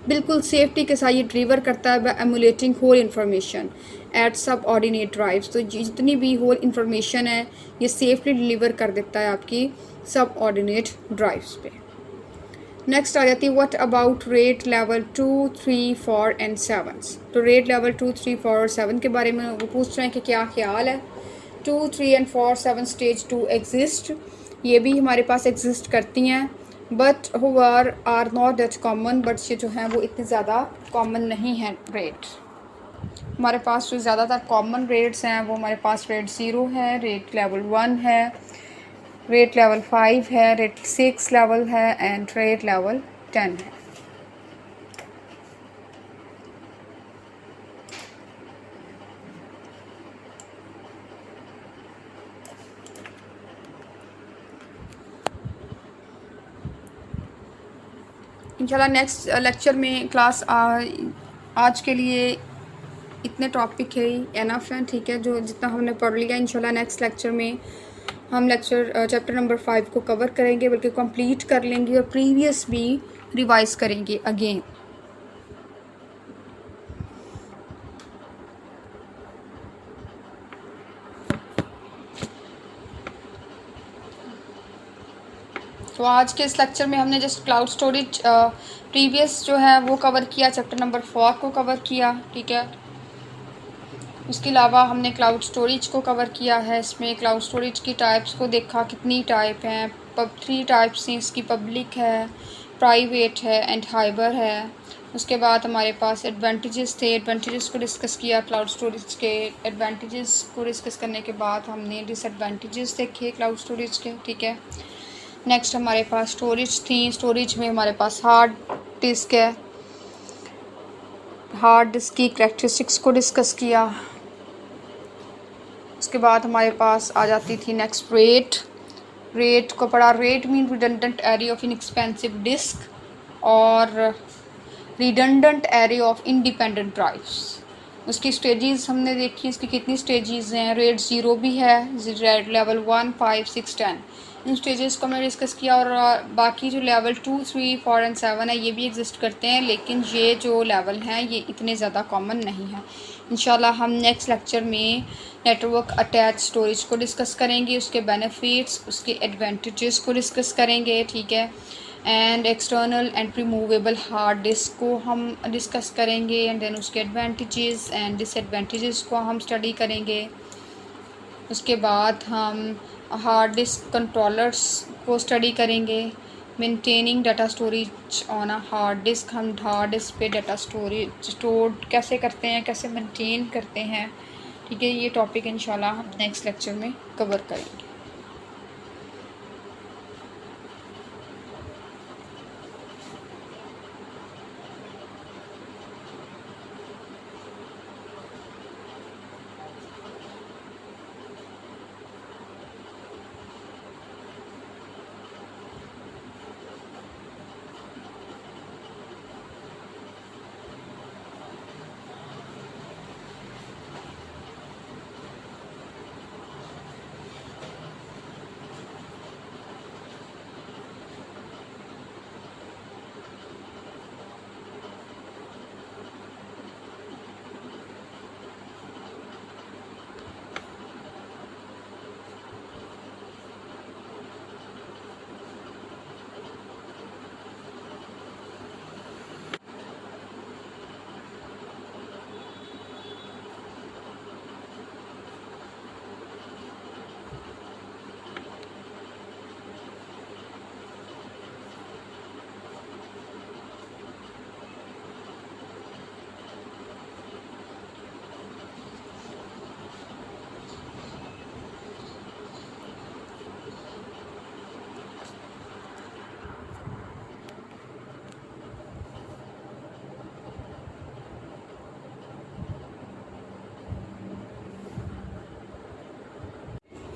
बिल्कुल सेफ्टी के साथ ये डिलीवर करता है bye emulating whole information at सब ऑर्डिनेट ड्राइव्स। तो जितनी भी होल इंफॉर्मेशन है ये सेफली डिलीवर कर देता है आपकी सब ऑर्डिनेट ड्राइव्स पे। नेक्स्ट आ जाती है what about rate level 2, 3, 4 and 7। तो रेट लेवल 2, 3, 4 और 7 के बारे में वो पूछ रहे हैं कि क्या ख्याल है। 2, 3 एंड 4, 7 स्टेज 2 एग्जिस्ट, ये भी हमारे पास एग्जिस्ट करती हैं, बट हुआर are not that common, but ये जो हैं वो इतनी ज़्यादा कॉमन नहीं है रेट। हमारे पास जो ज़्यादातर कॉमन रेट्स हैं वो हमारे पास रेट 0 है, रेट लेवल 1 है, रेट लेवल 5 है, रेट 6 लेवल है एंड रेट लेवल 10 है। इंशाल्लाह नेक्स्ट लेक्चर में क्लास आज के लिए इतने टॉपिक है एनफ हैं, ठीक है, जो जितना हमने पढ़ लिया। इंशाल्लाह नेक्स्ट लेक्चर में हम चैप्टर नंबर 5 को कवर करेंगे, बल्कि कंप्लीट कर लेंगे और प्रीवियस भी रिवाइज करेंगे अगेन। तो आज के इस लेक्चर में हमने जस्ट क्लाउड स्टोरेज प्रीवियस जो है वो कवर किया, चैप्टर नंबर 4 को कवर किया, ठीक है। उसके अलावा हमने क्लाउड स्टोरेज को कवर किया है। इसमें क्लाउड स्टोरेज की टाइप्स को देखा, कितनी टाइप हैं, 3 टाइप्स हैं इसकी, पब्लिक है, प्राइवेट है एंड हाइबर है। उसके बाद हमारे पास एडवांटेजेस थे, एडवांटेजेस को डिस्कस किया। क्लाउड स्टोरेज के एडवांटेजेस को डिस्कस करने के बाद हमने डिसएडवांटेजेस देखे क्लाउड स्टोरेज के, ठीक है। नेक्स्ट हमारे पास स्टोरेज थी, स्टोरेज में हमारे पास हार्ड डिस्क है, हार्ड डिस्क की करैक्टरिस्टिक्स को डिस्कस किया। उसके बाद हमारे पास आ जाती थी नेक्स्ट रेट, रेट को पढ़ा। RAID mean redundant array of inexpensive disk और redundant array of independent drives. उसकी स्टेजेस हमने देखी, इसकी कितनी स्टेजेस हैं। रेट 0 भी है, रेट लेवल 1, 5, 6, 10, इन स्टेजेस को हमने डिस्कस किया। और बाकी जो लेवल 2, 3, 4 एंड 7 है ये भी एग्जिस्ट करते हैं, लेकिन ये जो लेवल हैं ये इतने ज़्यादा कॉमन नहीं है। इंशाल्लाह हम नेक्स्ट लेक्चर में नेटवर्क अटैच स्टोरेज को डिस्कस करेंगे, उसके बेनिफिट्स, उसके एडवांटेजेस को डिस्कस करेंगे, ठीक है। And external and removable hard disk को हम डिस्कस करेंगे एंड देन उसके एडवांटेजेस एंड डिसएडवांटेजेस को हम स्टडी करेंगे। उसके बाद हम हार्ड डिस्क कंट्रोलर्स को स्टडी करेंगे। Maintaining data storage on a hard disc, हम हार्ड डिस्क पे डाटा स्टोर कैसे करते हैं, कैसे मेंटेन करते हैं, ठीक है। ये टॉपिक इंशाल्लाह हम नेक्स्ट लेक्चर में कवर करेंगे।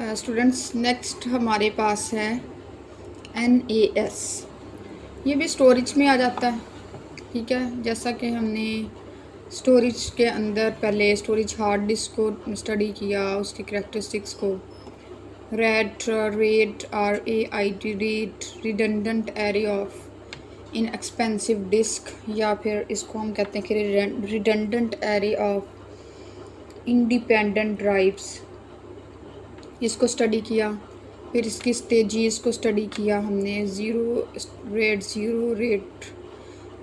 स्टूडेंट्स नेक्स्ट हमारे पास है NAS। ये भी स्टोरेज में आ जाता है, ठीक है। जैसा कि हमने स्टोरेज के अंदर पहले स्टोरेज हार्ड डिस्क को स्टडी किया, उसकी करैक्टरिस्टिक्स को, redundant array of inexpensive disk, या फिर इसको हम कहते हैं कि redundant array of independent drives, इसको स्टडी किया। फिर इसकी स्टेजेस को स्टडी किया हमने। ज़ीरो रेट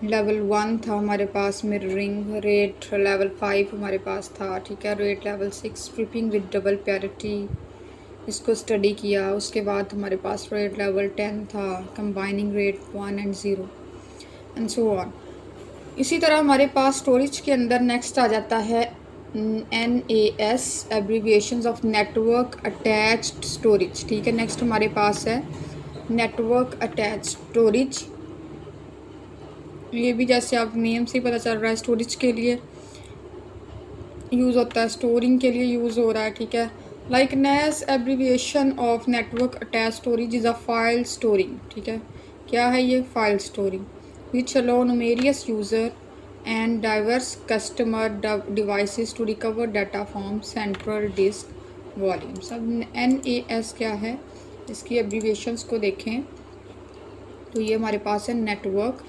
लेवल 1 था हमारे पास, मिररिंग रेट लेवल 5 हमारे पास था, ठीक है। RAID level 6 striping with double parity, इसको स्टडी किया। उसके बाद हमारे पास रेट लेवल 10 था, combining RAID 1 and 0 and so on. इसी तरह हमारे पास स्टोरेज के अंदर नेक्स्ट आ जाता है NAS, abbreviations of network attached storage, ठीक है। नेक्स्ट हमारे पास है नेटवर्क अटैच्ड स्टोरेज। ये भी जैसे आप नेम से पता चल रहा है स्टोरेज के लिए यूज़ होता है, स्टोरिंग के लिए यूज़ हो रहा है, ठीक है। Like NAS abbreviation of network attached storage is a file storing, ठीक है। क्या है ये? File storing which allow numerous user and diverse customer devices to recover data from central disk volumes। अब NAS क्या है, इसकी एब्रीविएशंस को देखें तो ये हमारे पास है नेटवर्क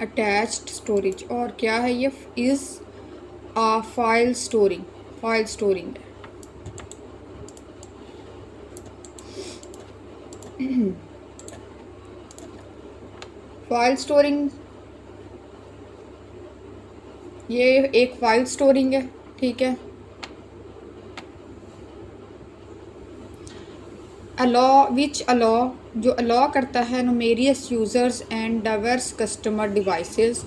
अटैच्ड स्टोरेज, और क्या है ये? इज़ आ फाइल स्टोरिंग है। फाइल स्टोरिंग ये एक फाइल स्टोरिंग है, ठीक है। जो अलाउ करता है numerous users and diverse customer devices,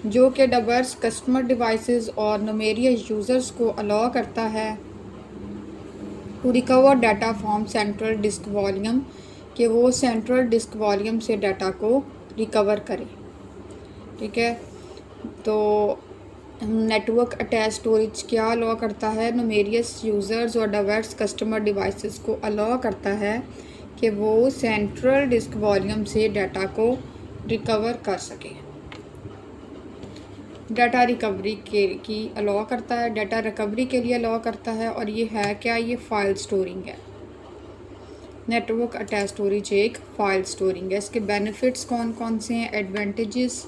जो कि डाइवर्स कस्टमर डिवाइसेस और न्यूमेरियस यूज़र्स को अलाउ करता है to recover data from central disk volume, कि वो सेंट्रल डिस्क वॉल्यूम से डाटा को रिकवर करे, ठीक है। तो नेटवर्क अटैच स्टोरेज क्या अलाउ करता है? न्यूमेरियस यूज़र्स और डाइवर्स कस्टमर डिवाइसेस को अलाउ करता है कि वो सेंट्रल डिस्क वॉल्यूम से डाटा को रिकवर कर सके। डाटा रिकवरी की अलाउ करता है, डाटा रिकवरी के लिए अलाउ करता है, और ये है क्या? ये फाइल स्टोरिंग है। नेटवर्क अटैच स्टोरेज एक फाइल स्टोरिंग है। इसके बेनिफिट्स कौन कौन से हैं? एडवांटेजेस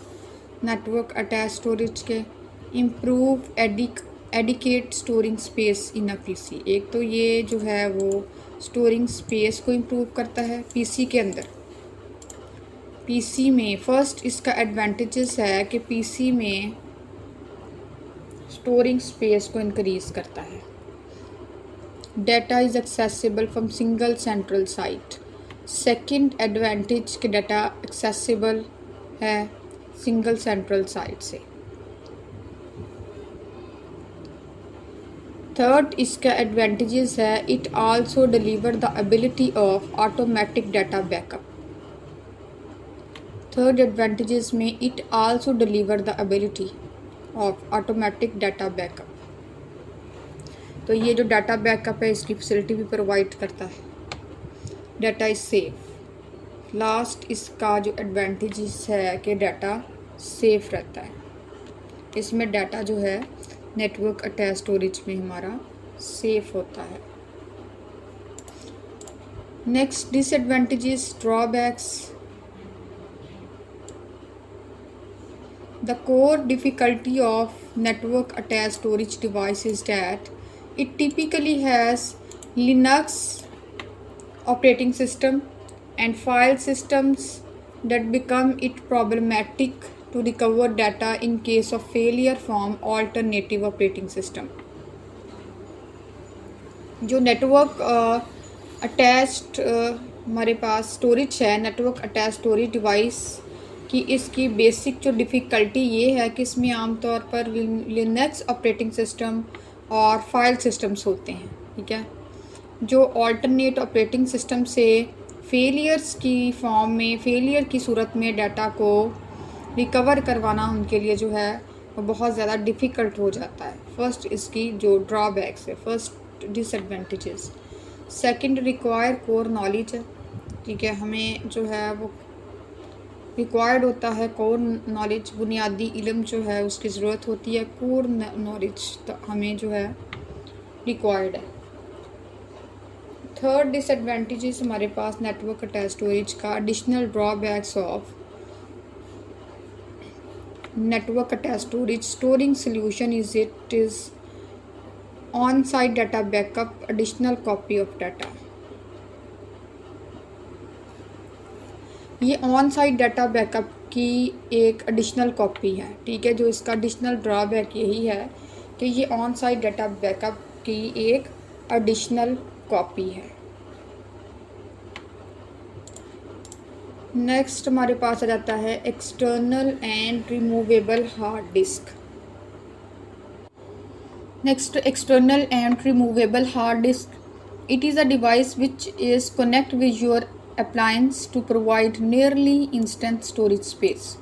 नेटवर्क अटैच स्टोरेज के: improve adequate storing space in a PC. एक तो ये जो है वो स्टोरिंग स्पेस को इम्प्रूव करता है पीसी के अंदर। पीसी में फर्स्ट इसका एडवांटेजेस है कि पीसी में स्टोरिंग स्पेस को इंक्रीज़ करता है। Data is accessible from single central site. Second advantage कि डाटा एक्सेसिबल है सिंगल सेंट्रल साइट से। थर्ड इसका एडवांटेजेस है it also deliver the ability of automatic data backup. Third advantages में it also deliver the ability of automatic data backup. तो ये जो data backup है इसकी फैसिलिटी भी प्रोवाइड करता है। Data is safe. लास्ट इसका जो एडवांटेजेस है कि डाटा सेफ रहता है। इसमें डाटा जो है नेटवर्क अटैच स्टोरेज में हमारा सेफ होता है। Next disadvantages, drawbacks. The core difficulty of network attach storage device is that it typically has Linux operating system and file systems that become it problematic to recover data in case of failure from alternative operating system। जो network attached हमारे पास storage है, network attach storage device की इसकी basic जो difficulty ये है कि इसमें आमतौर पर लिनक्स ऑपरेटिंग सिस्टम और फाइल सिस्टम्स होते हैं, ठीक है, जो ऑल्टरनेट ऑपरेटिंग सिस्टम से फेलियर्स की फॉर्म में, फेलियर की सूरत में डाटा को रिकवर करवाना उनके लिए जो है वो बहुत ज़्यादा डिफ़िकल्ट हो जाता है। फर्स्ट इसकी जो ड्रॉबैक्स है, first disadvantages. Second require core knowledge है, ठीक है, हमें जो है वो रिक्वायर्ड होता है कोर नॉलेज, बुनियादी इल्म जो है उसकी ज़रूरत होती है, कोर नॉलेज तो हमें जो है रिक्वायर्ड है। थर्ड डिसएडवांटेजेस हमारे पास नेटवर्क अटैच स्टोरेज का, additional drawbacks of network attached storage storing solution is it is on site data backup additional copy of data। ये ऑन साइट डाटा बैकअप की एक एडिशनल कॉपी है, ठीक है। जो इसका एडिशनल ड्रॉबैक यही है कि ये ऑन साइट डाटा बैकअप की एक एडिशनल कॉपी है। नेक्स्ट हमारे पास आ जाता है external and removable hard disk. Next external and removable hard disk, it is a device which is connect with your appliance to provide nearly instant storage space.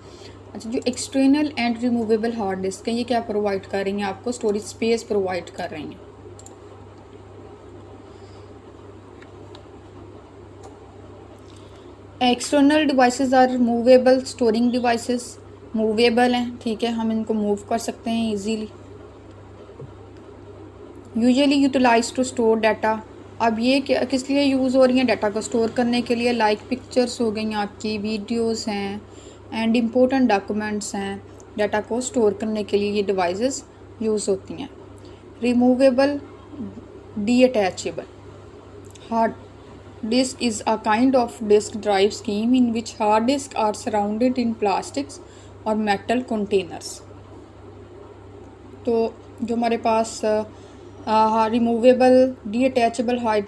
अच्छा, जो external and removable hard disk है ये क्या provide कर रही हैं, आपको storage space provide कर रही हैं। External devices are movable storing devices, movable हैं, ठीक है, हम इनको मूव कर सकते हैं easily. Usually utilize to store data, अब ये किस लिए यूज़ हो रही हैं, डाटा को स्टोर करने के लिए, लाइक पिक्चर्स हो गई आपकी, वीडियोस हैं एंड इम्पोर्टेंट डॉक्यूमेंट्स हैं, डाटा को स्टोर करने के लिए ये डिवाइसेस यूज़ होती हैं। Removable detachable hard disk is a kind of disk drive scheme in which hard disks are surrounded in plastics or metal containers। तो जो हमारे पास रिमूवेबल डीअटैचेबल हार्ड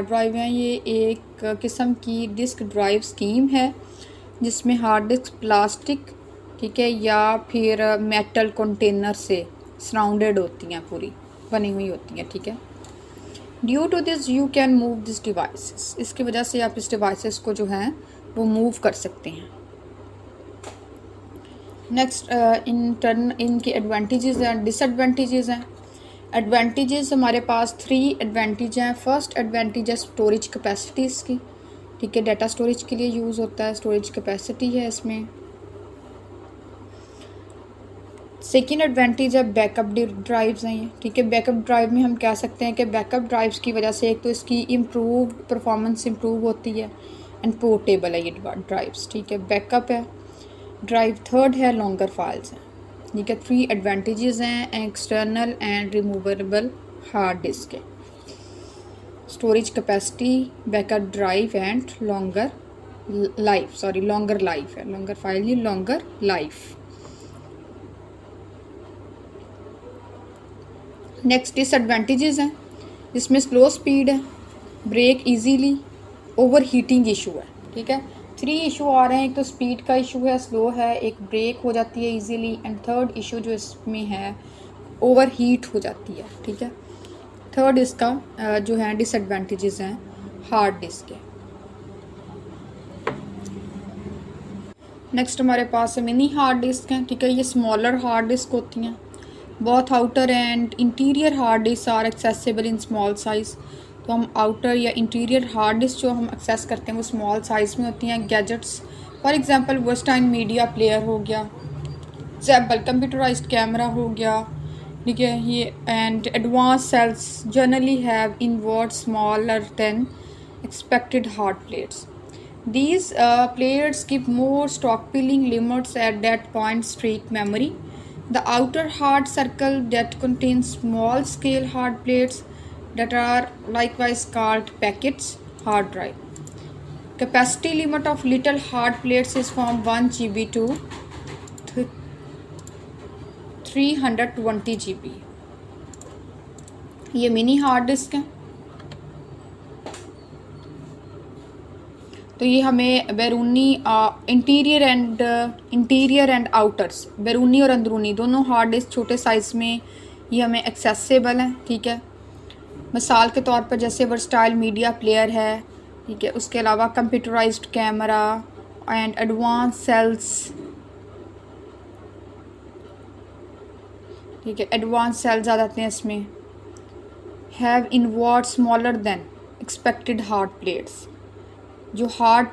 ड्राइव हैं, ये एक किस्म की डिस्क ड्राइव स्कीम है जिसमें हार्ड डिस्क प्लास्टिक, ठीक है, या फिर मेटल कंटेनर से सराउंडेड होती हैं, पूरी बनी हुई होती हैं, ठीक है। Due to this you can move this devices, इसकी वजह से आप इस डिवाइसेस को जो हैं वो मूव कर सकते हैं। नेक्स्ट इनके एडवांटेजेस हैं, डिसएडवांटेजेस हैं। एडवांटेजेस हमारे पास 3 एडवांटेज हैं। फर्स्ट एडवांटेज है स्टोरेज कैपेसिटीज़ की, ठीक है, डाटा स्टोरेज के लिए यूज़ होता है, स्टोरेज कैपेसिटी है इसमें। सेकेंड एडवांटेज है बैकअप ड्राइव्स हैं ये, ठीक है। बैकअप ड्राइव में हम कह सकते हैं कि बैकअप ड्राइव्स की वजह से एक तो इसकी इम्प्रूव्ड परफॉर्मेंस इम्प्रूव होती है एंड पोर्टेबल है ये ड्राइव्स, ठीक है, बैकअप है ड्राइव। थर्ड है लॉन्गर फाइल्स हैं, ठीक है। 3 एडवांटेजेस हैं external and removable hard disk के, storage capacity, backup drive and longer life है, लॉन्गर फाइल नहीं, लॉन्गर लाइफ। नेक्स्ट डिसएडवांटेजेस हैं, जिसमें स्लो स्पीड है, break easily, over heating issue है, ठीक है। 3 इशू आ रहे हैं, एक तो स्पीड का इशू है, स्लो है, एक ब्रेक हो जाती है इजीली, एंड थर्ड इशू जो इसमें है ओवर हीट हो जाती है, ठीक है। थर्ड इसका जो है डिसएडवांटेजेस हैं हार्ड डिस्क के। नेक्स्ट हमारे पास मिनी हार्ड डिस्क हैं, ठीक है, ये स्मॉलर हार्ड डिस्क होती हैं। Both outer and interior hard disk are accessible in small size, तो हम आउटर या इंटीरियर हार्ड डिस्क जो हम एक्सेस करते हैं वो स्मॉल साइज़ में होती हैं। Gadgets for example western media player हो गया, एग्जाम्पल कंप्यूटराइज्ड कैमरा हो गया, ठीक है, ये and advance cells generally have invert smaller than expected hard plates. These plates give more stockpiling limits at that point streak memory. The outer hard circle that contains small scale hard plates that are likewise called packets hard drive. Capacity limit of little hard plates is from 1 GB to 320 GB. ये mini hard disk है, तो ये हमें बैरूनी interior and outers, बैरूनी और अंदरूनी दोनों हार्ड डिस्क छोटे साइज़ में ये हमें एक्सेसिबल हैं, ठीक है। मिसाल के तौर पर जैसे वर्सटाइल मीडिया प्लेयर है, ठीक है, उसके अलावा computerised camera and advance cells, ठीक है, एडवांस सेल्स आ जाते हैं इसमें। Have invert smaller than, expected hard plates. जो हार्ट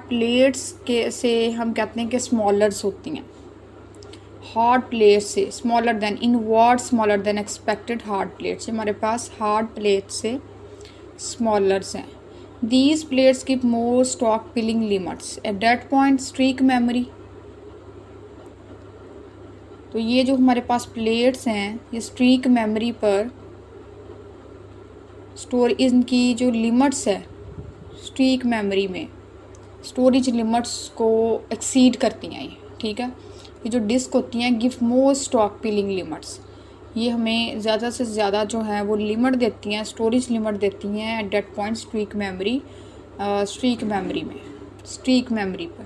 प्लेट्स के से हम कहते हैं कि स्मॉलर्स होती हैं। हार्ट प्लेट्स से smaller than, in what smaller than expected hard plates, हमारे पास हार्ट प्लेट्स से स्मॉलर्स हैं। These plates keep more stock piling limits at that point streak memory. तो ये जो हमारे पास प्लेट्स हैं ये स्ट्रीक मेमोरी पर स्टोर, इनकी जो लिमिट्स है स्ट्रीक मेमोरी में स्टोरेज लिमिट्स को एक्सीड करती हैं ये, ठीक है। ये जो डिस्क होती हैं give more stock piling limits, ये हमें ज़्यादा से ज़्यादा जो है वो लिमिट देती हैं, स्टोरेज लिमिट देती हैं at that point streak memory पर।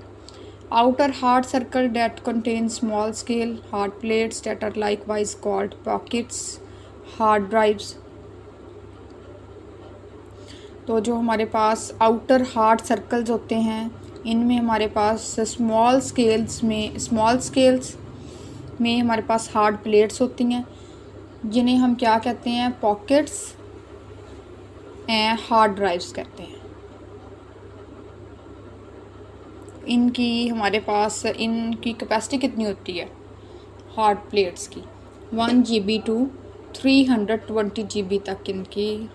Outer hard circle that contain small scale hard plates that are likewise called pockets hard drives. तो जो हमारे पास आउटर हार्ट सर्कल्स होते हैं इनमें हमारे पास स्मॉल स्केल्स में हमारे पास हार्ड प्लेट्स होती हैं जिन्हें हम क्या कहते हैं, पॉकेट्स एंड हार्ड ड्राइव्स कहते हैं। इनकी कैपेसिटी कितनी होती है हार्ड प्लेट्स की, 1 GB to 320 GB तक इनकी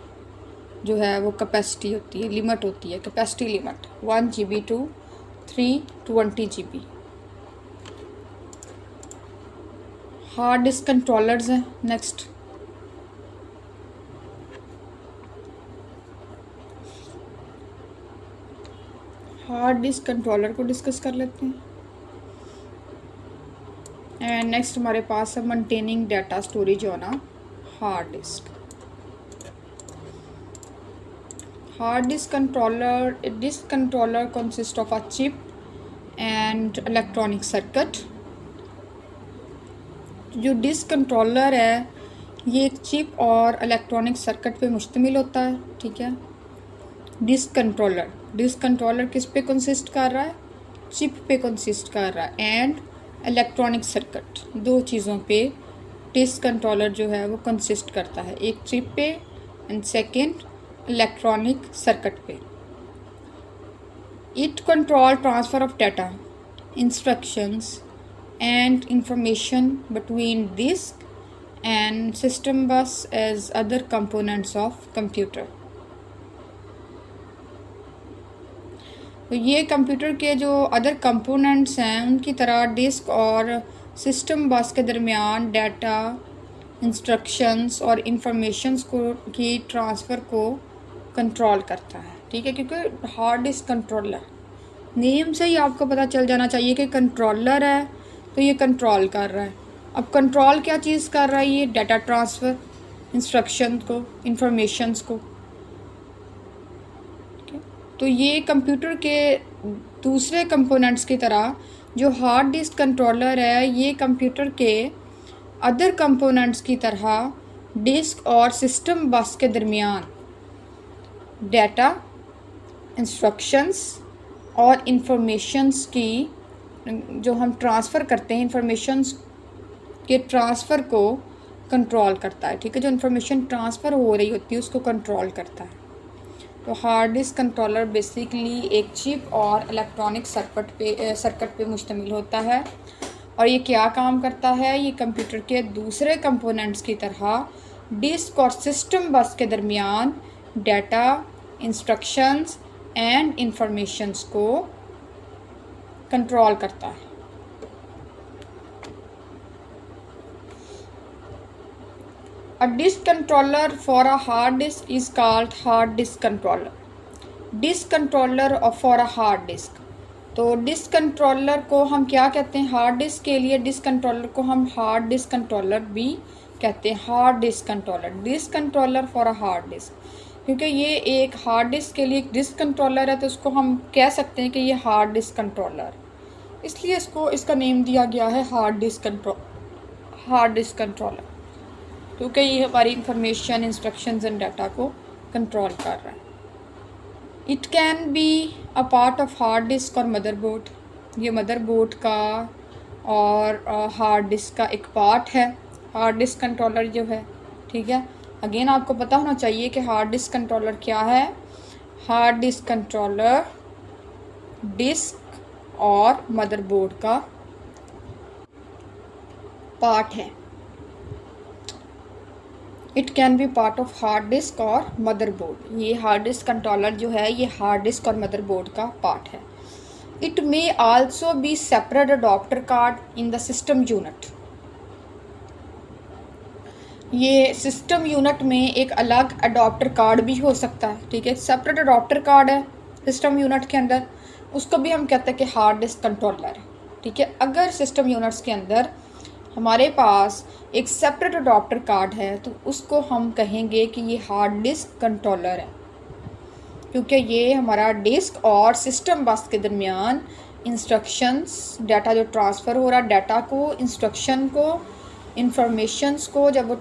जो है वो कैपेसिटी होती है, लिमिट होती है, capacity limit 1 GB to 320 GB। Hard disk controllers हैं नेक्स्ट। हार्ड डिस्क कंट्रोलर को डिस्कस कर लेते हैं। एंड नेक्स्ट हमारे पास है maintaining data storage on a hard disc. Hard disk controller consists of a chip and electronic circuit। जो disc controller है ये एक चिप और इलेक्ट्रॉनिक सर्किट पे मुश्तमिल होता है, ठीक है। डिस्क कंट्रोलर किस पे कंसिस्ट कर रहा है, चिप पे कंसिस्ट कर रहा है एंड इलेक्ट्रॉनिक सर्किट, दो चीज़ों पे डिस्क कंट्रोलर जो है वो कंसिस्ट करता है, एक चिप पे एंड सेकेंड इलेक्ट्रॉनिक सर्किट पे। It control transfer of data, instructions and information between disk and system bus as other components of computer. तो ये कंप्यूटर के जो अदर कंपोनेंट्स हैं उनकी तरह डिस्क और सिस्टम बस के दरमियान डाटा, इंस्ट्रक्शंस और इंफॉर्मेशंस की ट्रांसफ़र को कंट्रोल करता है, ठीक है। क्योंकि हार्ड डिस्क कंट्रोलर नेम से ही आपको पता चल जाना चाहिए कि कंट्रोलर है तो ये कंट्रोल कर रहा है। अब कंट्रोल क्या चीज़ कर रहा है, ये डाटा ट्रांसफ़र, इंस्ट्रक्शन को, इंफॉर्मेशंस को, ठीक है। तो ये कंप्यूटर के दूसरे कंपोनेंट्स की तरह जो हार्ड डिस्क कंट्रोलर है ये कंप्यूटर के अदर कंपोनेंट्स की तरह डिस्क और सिस्टम बस के दरमियान डाटा, इंस्ट्रक्शंस और इंफॉर्मेशंस की जो हम ट्रांसफ़र करते हैं, इंफॉर्मेशंस के ट्रांसफ़र को कंट्रोल करता है, ठीक है। जो इंफॉर्मेशन ट्रांसफ़र हो रही होती है उसको कंट्रोल करता है। तो हार्ड डिस्क कंट्रोलर बेसिकली एक चिप और इलेक्ट्रॉनिक सर्किट पे मुश्तमिल होता है और ये क्या काम करता है, ये कंप्यूटर के दूसरे कंपोनेंट्स की तरह डिस्क और सिस्टम बस के दरमियान डाटा, इंस्ट्रक्शंस एंड इंफॉर्मेशंस को कंट्रोल करता है। A disk controller for a hard disk is called hard disk controller। Disk controller for a hard disk, तो डिस्क कंट्रोलर को हम क्या कहते हैं, हार्ड डिस्क के लिए डिस्क कंट्रोलर को हम हार्ड डिस्क कंट्रोलर भी कहते हैं। Hard disk controller for a hard disc, क्योंकि ये एक हार्ड डिस्क के लिए एक डिस्क कंट्रोलर है तो उसको हम कह सकते हैं कि ये हार्ड डिस्क कंट्रोलर, इसलिए इसका नेम दिया गया है हार्ड डिस्क कंट्रोलर, क्योंकि ये हमारी इंफॉर्मेशन, इंस्ट्रक्शंस एंड डाटा को कंट्रोल कर रहा है। It can be a part of hard disk और मदरबोर्ड, ये मदरबोर्ड का और हार्ड डिस्क का एक पार्ट है हार्ड डिस्क कंट्रोलर जो है, ठीक है। अगेन आपको पता होना चाहिए कि हार्ड डिस्क कंट्रोलर क्या है। हार्ड डिस्क कंट्रोलर डिस्क और मदरबोर्ड का पार्ट है। It can B part of hard disk और मदरबोर्ड। ये हार्ड डिस्क कंट्रोलर जो है ये हार्ड डिस्क और मदरबोर्ड का पार्ट है। It may also be separate adopter card in the system unit. ये सिस्टम यूनिट में एक अलग अडॉप्टर कार्ड भी हो सकता है, ठीक है। सेपरेट अडॉप्टर कार्ड है सिस्टम यूनिट के अंदर, उसको भी हम कहते हैं कि हार्ड डिस्क कंट्रोलर है, ठीक है। अगर सिस्टम यूनिट्स के अंदर हमारे पास एक सेपरेट अडॉप्टर कार्ड है तो उसको हम कहेंगे कि ये हार्ड डिस्क कंट्रोलर है, क्योंकि ये हमारा डिस्क और सिस्टम बस के दरमियान इंस्ट्रक्शंस, डाटा जो ट्रांसफ़र हो रहा है, डाटा को, इंस्ट्रक्शन को, इंफॉर्मेशंस को जब वो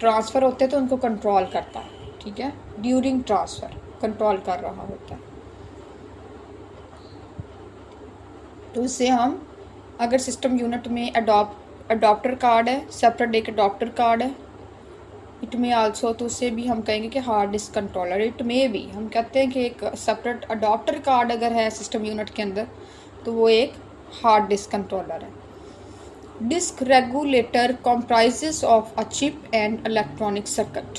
ट्रांसफ़र होते हैं तो उनको कंट्रोल करता है, ठीक है। ड्यूरिंग ट्रांसफ़र कंट्रोल कर रहा होता है। तो इससे हम अगर सिस्टम यूनिट में अडॉप्टर कार्ड है, सेपरेट एक अडॉप्टर कार्ड है, इट में आल्सो, तो उससे भी हम कहेंगे कि हार्ड डिस्क कंट्रोलर। इट में भी हम कहते हैं कि एक सेपरेट अडॉप्टर कार्ड अगर है सिस्टम यूनिट के अंदर तो वो एक हार्ड डिस्क कंट्रोलर है। Disk regulator comprises of a chip and electronic circuit.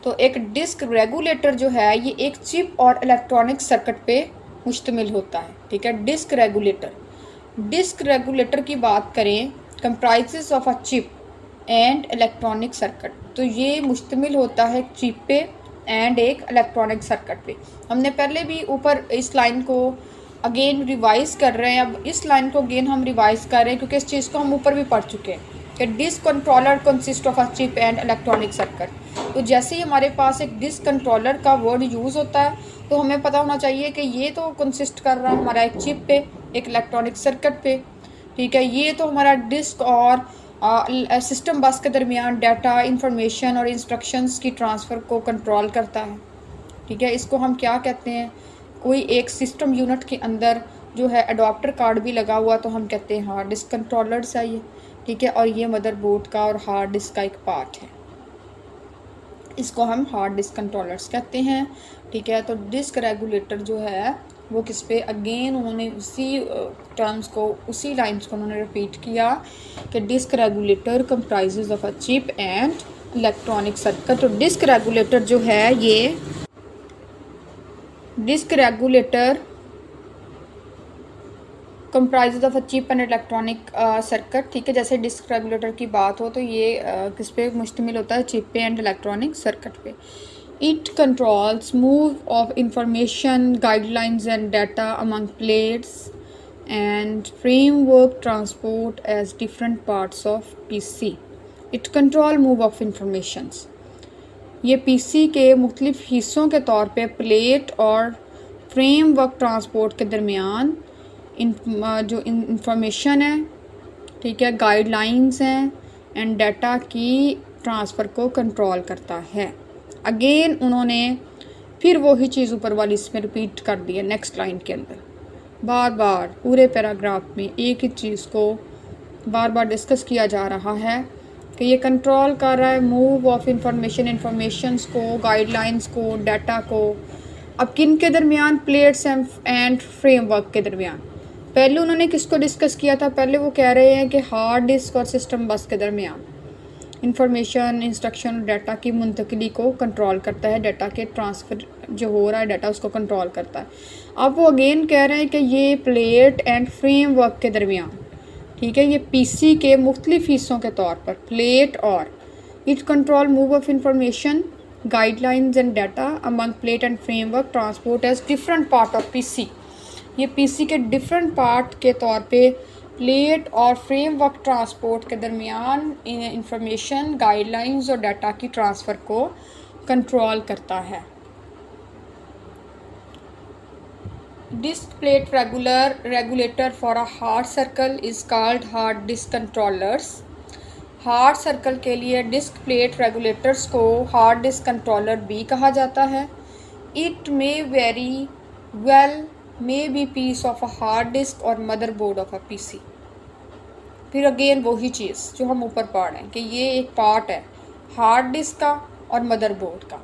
तो एक डिस्क रेगुलेटर जो है ये एक चिप और इलेक्ट्रॉनिक सर्किट पे मुश्तमिल होता है, ठीक है। डिस्क रेगुलेटर की बात करें, comprises of a chip and electronic circuit, तो ये मुश्तमिल होता है चिप पे एंड एक इलेक्ट्रॉनिक सर्किट पे। हमने पहले भी ऊपर इस लाइन को अगेन रिवाइज़ कर रहे हैं, अब इस लाइन को अगेन हम रिवाइज़ कर रहे हैं क्योंकि इस चीज़ को हम ऊपर भी पढ़ चुके हैं कि disk controller consist of a chip and electronic circuit. तो जैसे ही हमारे पास एक डिस्क कंट्रोलर का वर्ड यूज़ होता है तो हमें पता होना चाहिए कि ये तो कंसिस्ट कर रहा है हमारा एक चिप पे, एक इलेक्ट्रॉनिक सर्किट पे, ठीक है। ये तो हमारा डिस्क और सिस्टम बस के दरमियान डाटा, इंफॉर्मेशन और इंस्ट्रक्शंस की ट्रांसफ़र को कंट्रोल करता है, ठीक है। इसको हम क्या कहते हैं, कोई एक सिस्टम यूनिट के अंदर जो है अडॉप्टर कार्ड भी लगा हुआ तो हम कहते हैं हार्ड डिस्क कंट्रोलर्स है ये, ठीक है। और ये मदरबोर्ड का और हार्ड डिस्क का एक पार्ट है, इसको हम हार्ड डिस्क कंट्रोलर्स कहते हैं, ठीक है। तो डिस्क रेगुलेटर जो है वो किस पे, अगेन उन्होंने उसी टर्म्स को, उसी लाइन्स को उन्होंने रिपीट किया कि disk regulator comprises of a chip and electronic circuit. तो डिस्क रेगुलेटर जो है ये disk regulator comprises of a chip and electronic circuit, ठीक है। जैसे डिस्क रेगुलेटर की बात हो तो ये किस पे मुश्तमिल होता है, चिप पे एंड इलेक्ट्रॉनिक सर्किट पे। It controls move of information, guidelines and data among plates and framework transport as different parts of PC. It control move of informations, ये पीसी के मुख्तलिफ हिस्सों के तौर पे प्लेट और फ्रेमवर्क ट्रांसपोर्ट के दरमियान जो इंफॉर्मेशन है, ठीक है, गाइडलाइंस हैं एंड डाटा की ट्रांसफ़र को कंट्रोल करता है। अगेन उन्होंने फिर वही चीज़ ऊपर वाली इसमें रिपीट कर दी है नेक्स्ट लाइन के अंदर, बार बार पूरे पैराग्राफ में एक ही चीज़ को बार बार डिस्कस किया जा रहा है कि ये कंट्रोल कर रहा है मूव ऑफ इंफॉर्मेशंस को, गाइडलाइंस को, डाटा को। अब किन के दरमियान, प्लेट्स एंड फ्रेमवर्क के दरमियान। पहले उन्होंने किसको डिस्कस किया था, पहले वो कह रहे हैं कि हार्ड डिस्क और सिस्टम बस के दरमियान इंफॉर्मेशन, इंस्ट्रक्शन और डाटा की मुंतकली को कंट्रोल करता है, डाटा के ट्रांसफ़र जो हो रहा है डाटा उसको कंट्रोल करता है। अब वो अगेन कह रहे हैं कि ये प्लेट एंड फ्रेमवर्क के दरमियान, ठीक है, ये पीसी के मुख्तलिफ हिस्सों के तौर पर प्लेट और it control move of information, guidelines and data among plate and framework transport as different part of PC. ये पीसी के डिफरेंट पार्ट के तौर पे प्लेट और फ्रेमवर्क ट्रांसपोर्ट के दरमियान इंफॉर्मेशन, गाइडलाइंस और डाटा की ट्रांसफ़र को कंट्रोल करता है। Disk plate regulator for a hard circle is called hard disk controllers. Hard circle के लिए डिस्क प्लेट रेगुलेटर्स को हार्ड डिस्क कंट्रोलर भी कहा जाता है। It may very well may be piece of a hard disk और motherboard of a PC. फिर again वही चीज़ जो हम ऊपर पढ़ रहे हैं कि ये एक पार्ट है हार्ड डिस्क का और मदरबोर्ड का,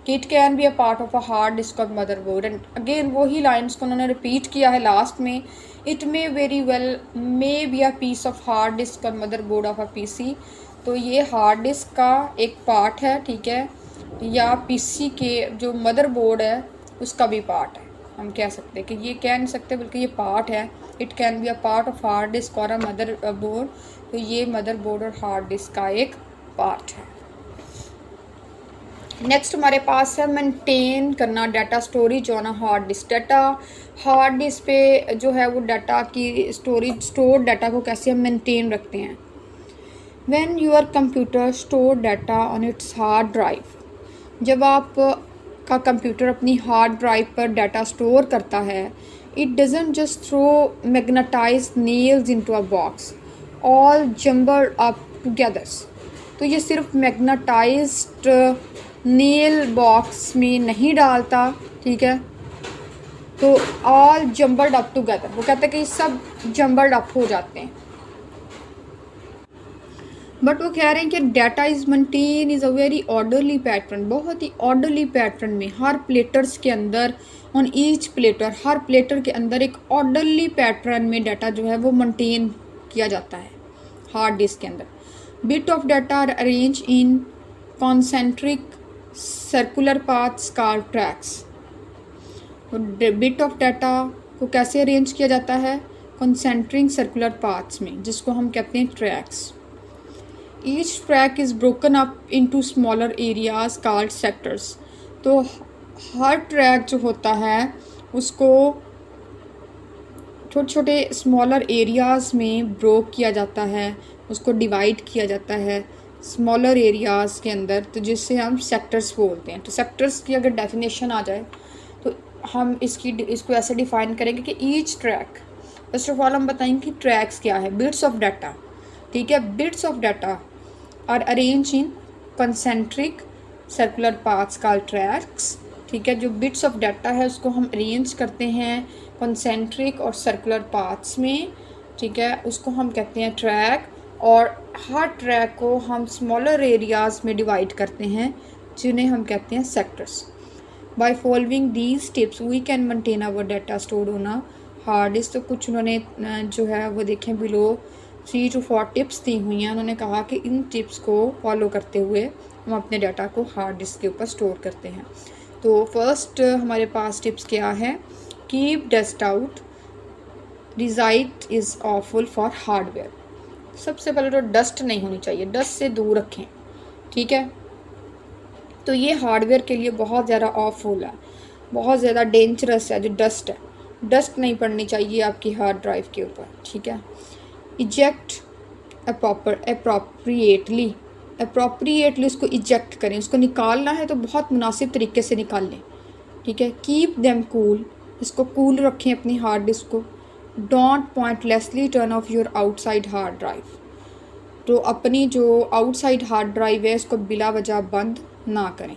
कि it can be a part of a hard disk और मदरबोर्ड। एंड अगेन वही लाइन्स को उन्होंने रिपीट किया है लास्ट में, it may very well may be a piece of hard disk और मदरबोर्ड ऑफ अ पीसी। तो ये हार्ड डिस्क का एक पार्ट है, ठीक है, या पीसी के जो मदरबोर्ड है उसका भी पार्ट है। हम कह सकते हैं कि ये कह नहीं सकते बल्कि ये पार्ट है, it can be a part of hard disk और अ मदर बोर्ड। तो ये मदर बोर्ड और हार्ड डिस्क का एक पार्ट है। नेक्स्ट हमारे पास है मेंटेन करना data storage on a hard disc. Data hard disk पे जो है वो डाटा की स्टोर डाटा को कैसे हम मेंटेन रखते हैं। When your computer store data on its hard drive, जब आप का कंप्यूटर अपनी हार्ड ड्राइव पर डाटा स्टोर करता है, it doesn't just throw magnetize nails into a box all jumbled up together. तो ये सिर्फ मैग्नेटाइज्ड नेल बॉक्स में नहीं डालता, ठीक है, तो ऑल जम्बल्ड अप टुगेदर, वो कहते हैं कि सब जम्बल्ड अप हो जाते हैं। बट वो कह रहे हैं कि data is maintain is a very orderly pattern, बहुत ही ऑर्डरली पैटर्न में हर प्लेटर्स के अंदर on each platter, her platter के अंदर एक ऑर्डरली पैटर्न में डाटा जो है वो मेंटेन किया जाता है हार्ड डिस्क के अंदर। Bit of data are arrange in concentric circular paths called tracks. Bit of data को कैसे अरेंज किया जाता है, कॉन्सेंट्रिक सर्कुलर पाथ्स में, जिसको हम कहते हैं tracks. Each track is broken up into smaller areas called sectors। तो हर ट्रैक जो होता है उसको छोटे छोटे स्मॉलर एरियाज़ में ब्रोक किया जाता है, उसको डिवाइड किया जाता है स्मॉलर एरियाज़ के अंदर, तो जिससे हम सेक्टर्स बोलते हैं। तो सेक्टर्स की अगर डेफिनेशन आ जाए तो हम इसको ऐसे डिफ़ाइन करेंगे कि each track, first of all हम बताएंगे कि ट्रैक्स क्या है, बिट्स ऑफ डाटा, ठीक है, bits of data are arrange in concentric circular paths called tracks, ठीक है। जो बिट्स ऑफ डाटा है उसको हम अरेंज करते हैं कंसेंट्रिक और सर्कुलर पाथ्स में, ठीक है, उसको हम कहते हैं ट्रैक। और हर ट्रैक को हम स्मॉलर एरियाज़ में डिवाइड करते हैं जिन्हें हम कहते हैं sectors. By following these tips we can maintain our data stored on a hard disk. तो कुछ उन्होंने जो है वो देखें बिलो 3 to 4 टिप्स दी हुई हैं। उन्होंने कहा कि इन टिप्स को फॉलो करते हुए हम अपने डाटा को हार्ड डिस्क के ऊपर स्टोर करते हैं। तो फर्स्ट हमारे पास टिप्स क्या है, keep dust out, residue is awful for hardware. सबसे पहले तो डस्ट नहीं होनी चाहिए, डस्ट से दूर रखें, ठीक है। तो ये हार्डवेयर के लिए बहुत ज़्यादा ऑफुल है, बहुत ज़्यादा डेंजरस है जो डस्ट है, डस्ट नहीं पड़नी चाहिए आपकी हार्ड ड्राइव के ऊपर, ठीक है। इजेक्ट अप्रोप्रिएटली उसको इजेक्ट करें, उसको निकालना है तो बहुत मुनासिब तरीके से निकाल लें, ठीक है। कीप देम कूल, इसको कूल रखें अपनी हार्ड डिस्क को। Don't pointlessly turn off your outside hard drive, तो अपनी जो आउटसाइड हार्ड ड्राइव है उसको बिला वजह बंद ना करें।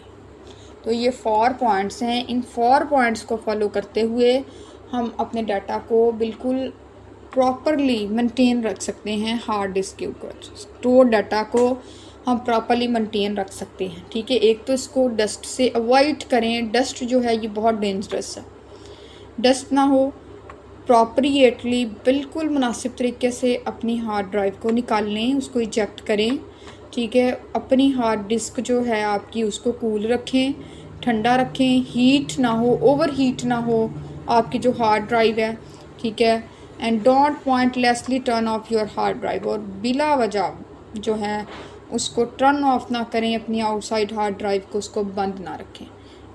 तो ये 4 पॉइंट्स हैं, इन 4 पॉइंट्स को फॉलो करते हुए हम अपने डाटा को बिल्कुल प्रॉपरली मेंटेन रख सकते हैं हार्ड डिस्क के ऊपर। स्टोर डाटा को हम प्रॉपरली मेंटेन रख सकते हैं, ठीक है। एक तो इसको डस्ट से अवॉइड करें, डस्ट जो है ये बहुत डेंजरस है, डस्ट ना हो, प्रॉपरिएटली बिल्कुल मुनासिब तरीके से अपनी हार्ड ड्राइव को निकाल लें, उसको इजेक्ट करें, ठीक है। अपनी हार्ड डिस्क जो है आपकी उसको कूल रखें, ठंडा रखें, हीट ना हो, ओवर हीट ना हो आपकी जो हार्ड ड्राइव है, ठीक है। And don't pointlessly turn off your hard drive, और बिला वजह जो है उसको टर्न ऑफ ना करें अपनी आउटसाइड हार्ड ड्राइव को, उसको बंद ना रखें।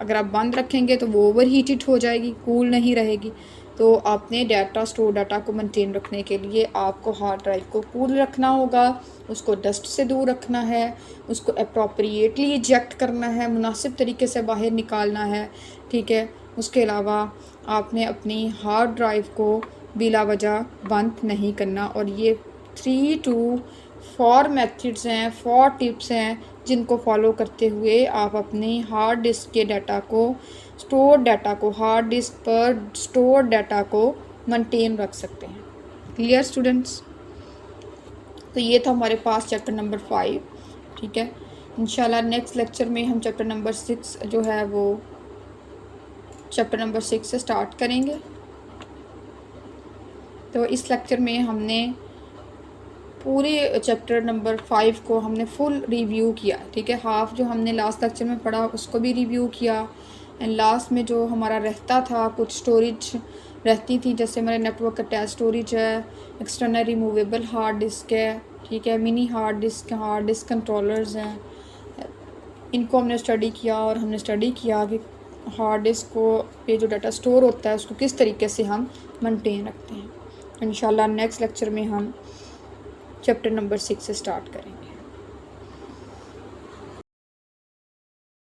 अगर आप बंद रखेंगे तो वो ओवर हीटेड हो जाएगी, कूल नहीं रहेगी। तो आपने डाटा स्टोर डाटा को मेंटेन रखने के लिए आपको हार्ड ड्राइव को कूल रखना होगा, उसको डस्ट से दूर रखना है, उसको अप्रोप्रिएटली इजेक्ट करना है, मुनासिब तरीके से बाहर निकालना है, ठीक है। उसके अलावा आपने अपनी हार्ड ड्राइव को बिला वजह बंद नहीं करना। और ये 3 to 4 मेथड्स हैं, 4 टिप्स हैं जिनको फॉलो करते हुए आप अपनी हार्ड डिस्क के डाटा को, स्टोर डाटा को, हार्ड डिस्क पर स्टोर डाटा को मेंटेन रख सकते हैं। Clear students? तो ये था हमारे पास चैप्टर नंबर 5, ठीक है। इंशाल्लाह नेक्स्ट लेक्चर में हम चैप्टर नंबर 6 जो है वो चैप्टर नंबर 6 से स्टार्ट करेंगे। तो इस लेक्चर में हमने पूरे चैप्टर नंबर 5 को हमने फुल रिव्यू किया, ठीक है। हाफ जो हमने लास्ट लेक्चर में पढ़ा उसको भी रिव्यू किया, एंड लास्ट में जो हमारा रहता था कुछ स्टोरेज रहती थी, जैसे हमारे नेटवर्क अटैच स्टोरेज है, एक्सटर्नल रिमूवेबल हार्ड डिस्क है, ठीक है, मिनी हार्ड डिस्क कंट्रोलर्स हैं, इनको हमने स्टडी किया। और हमने स्टडी किया कि हार्ड डिस्क को पे जो डाटा स्टोर होता है उसको किस तरीके से हम मेंटेन रखते हैं। इंशाल्लाह नेक्स्ट लेक्चर में हम चैप्टर नंबर 6 से स्टार्ट करेंगे।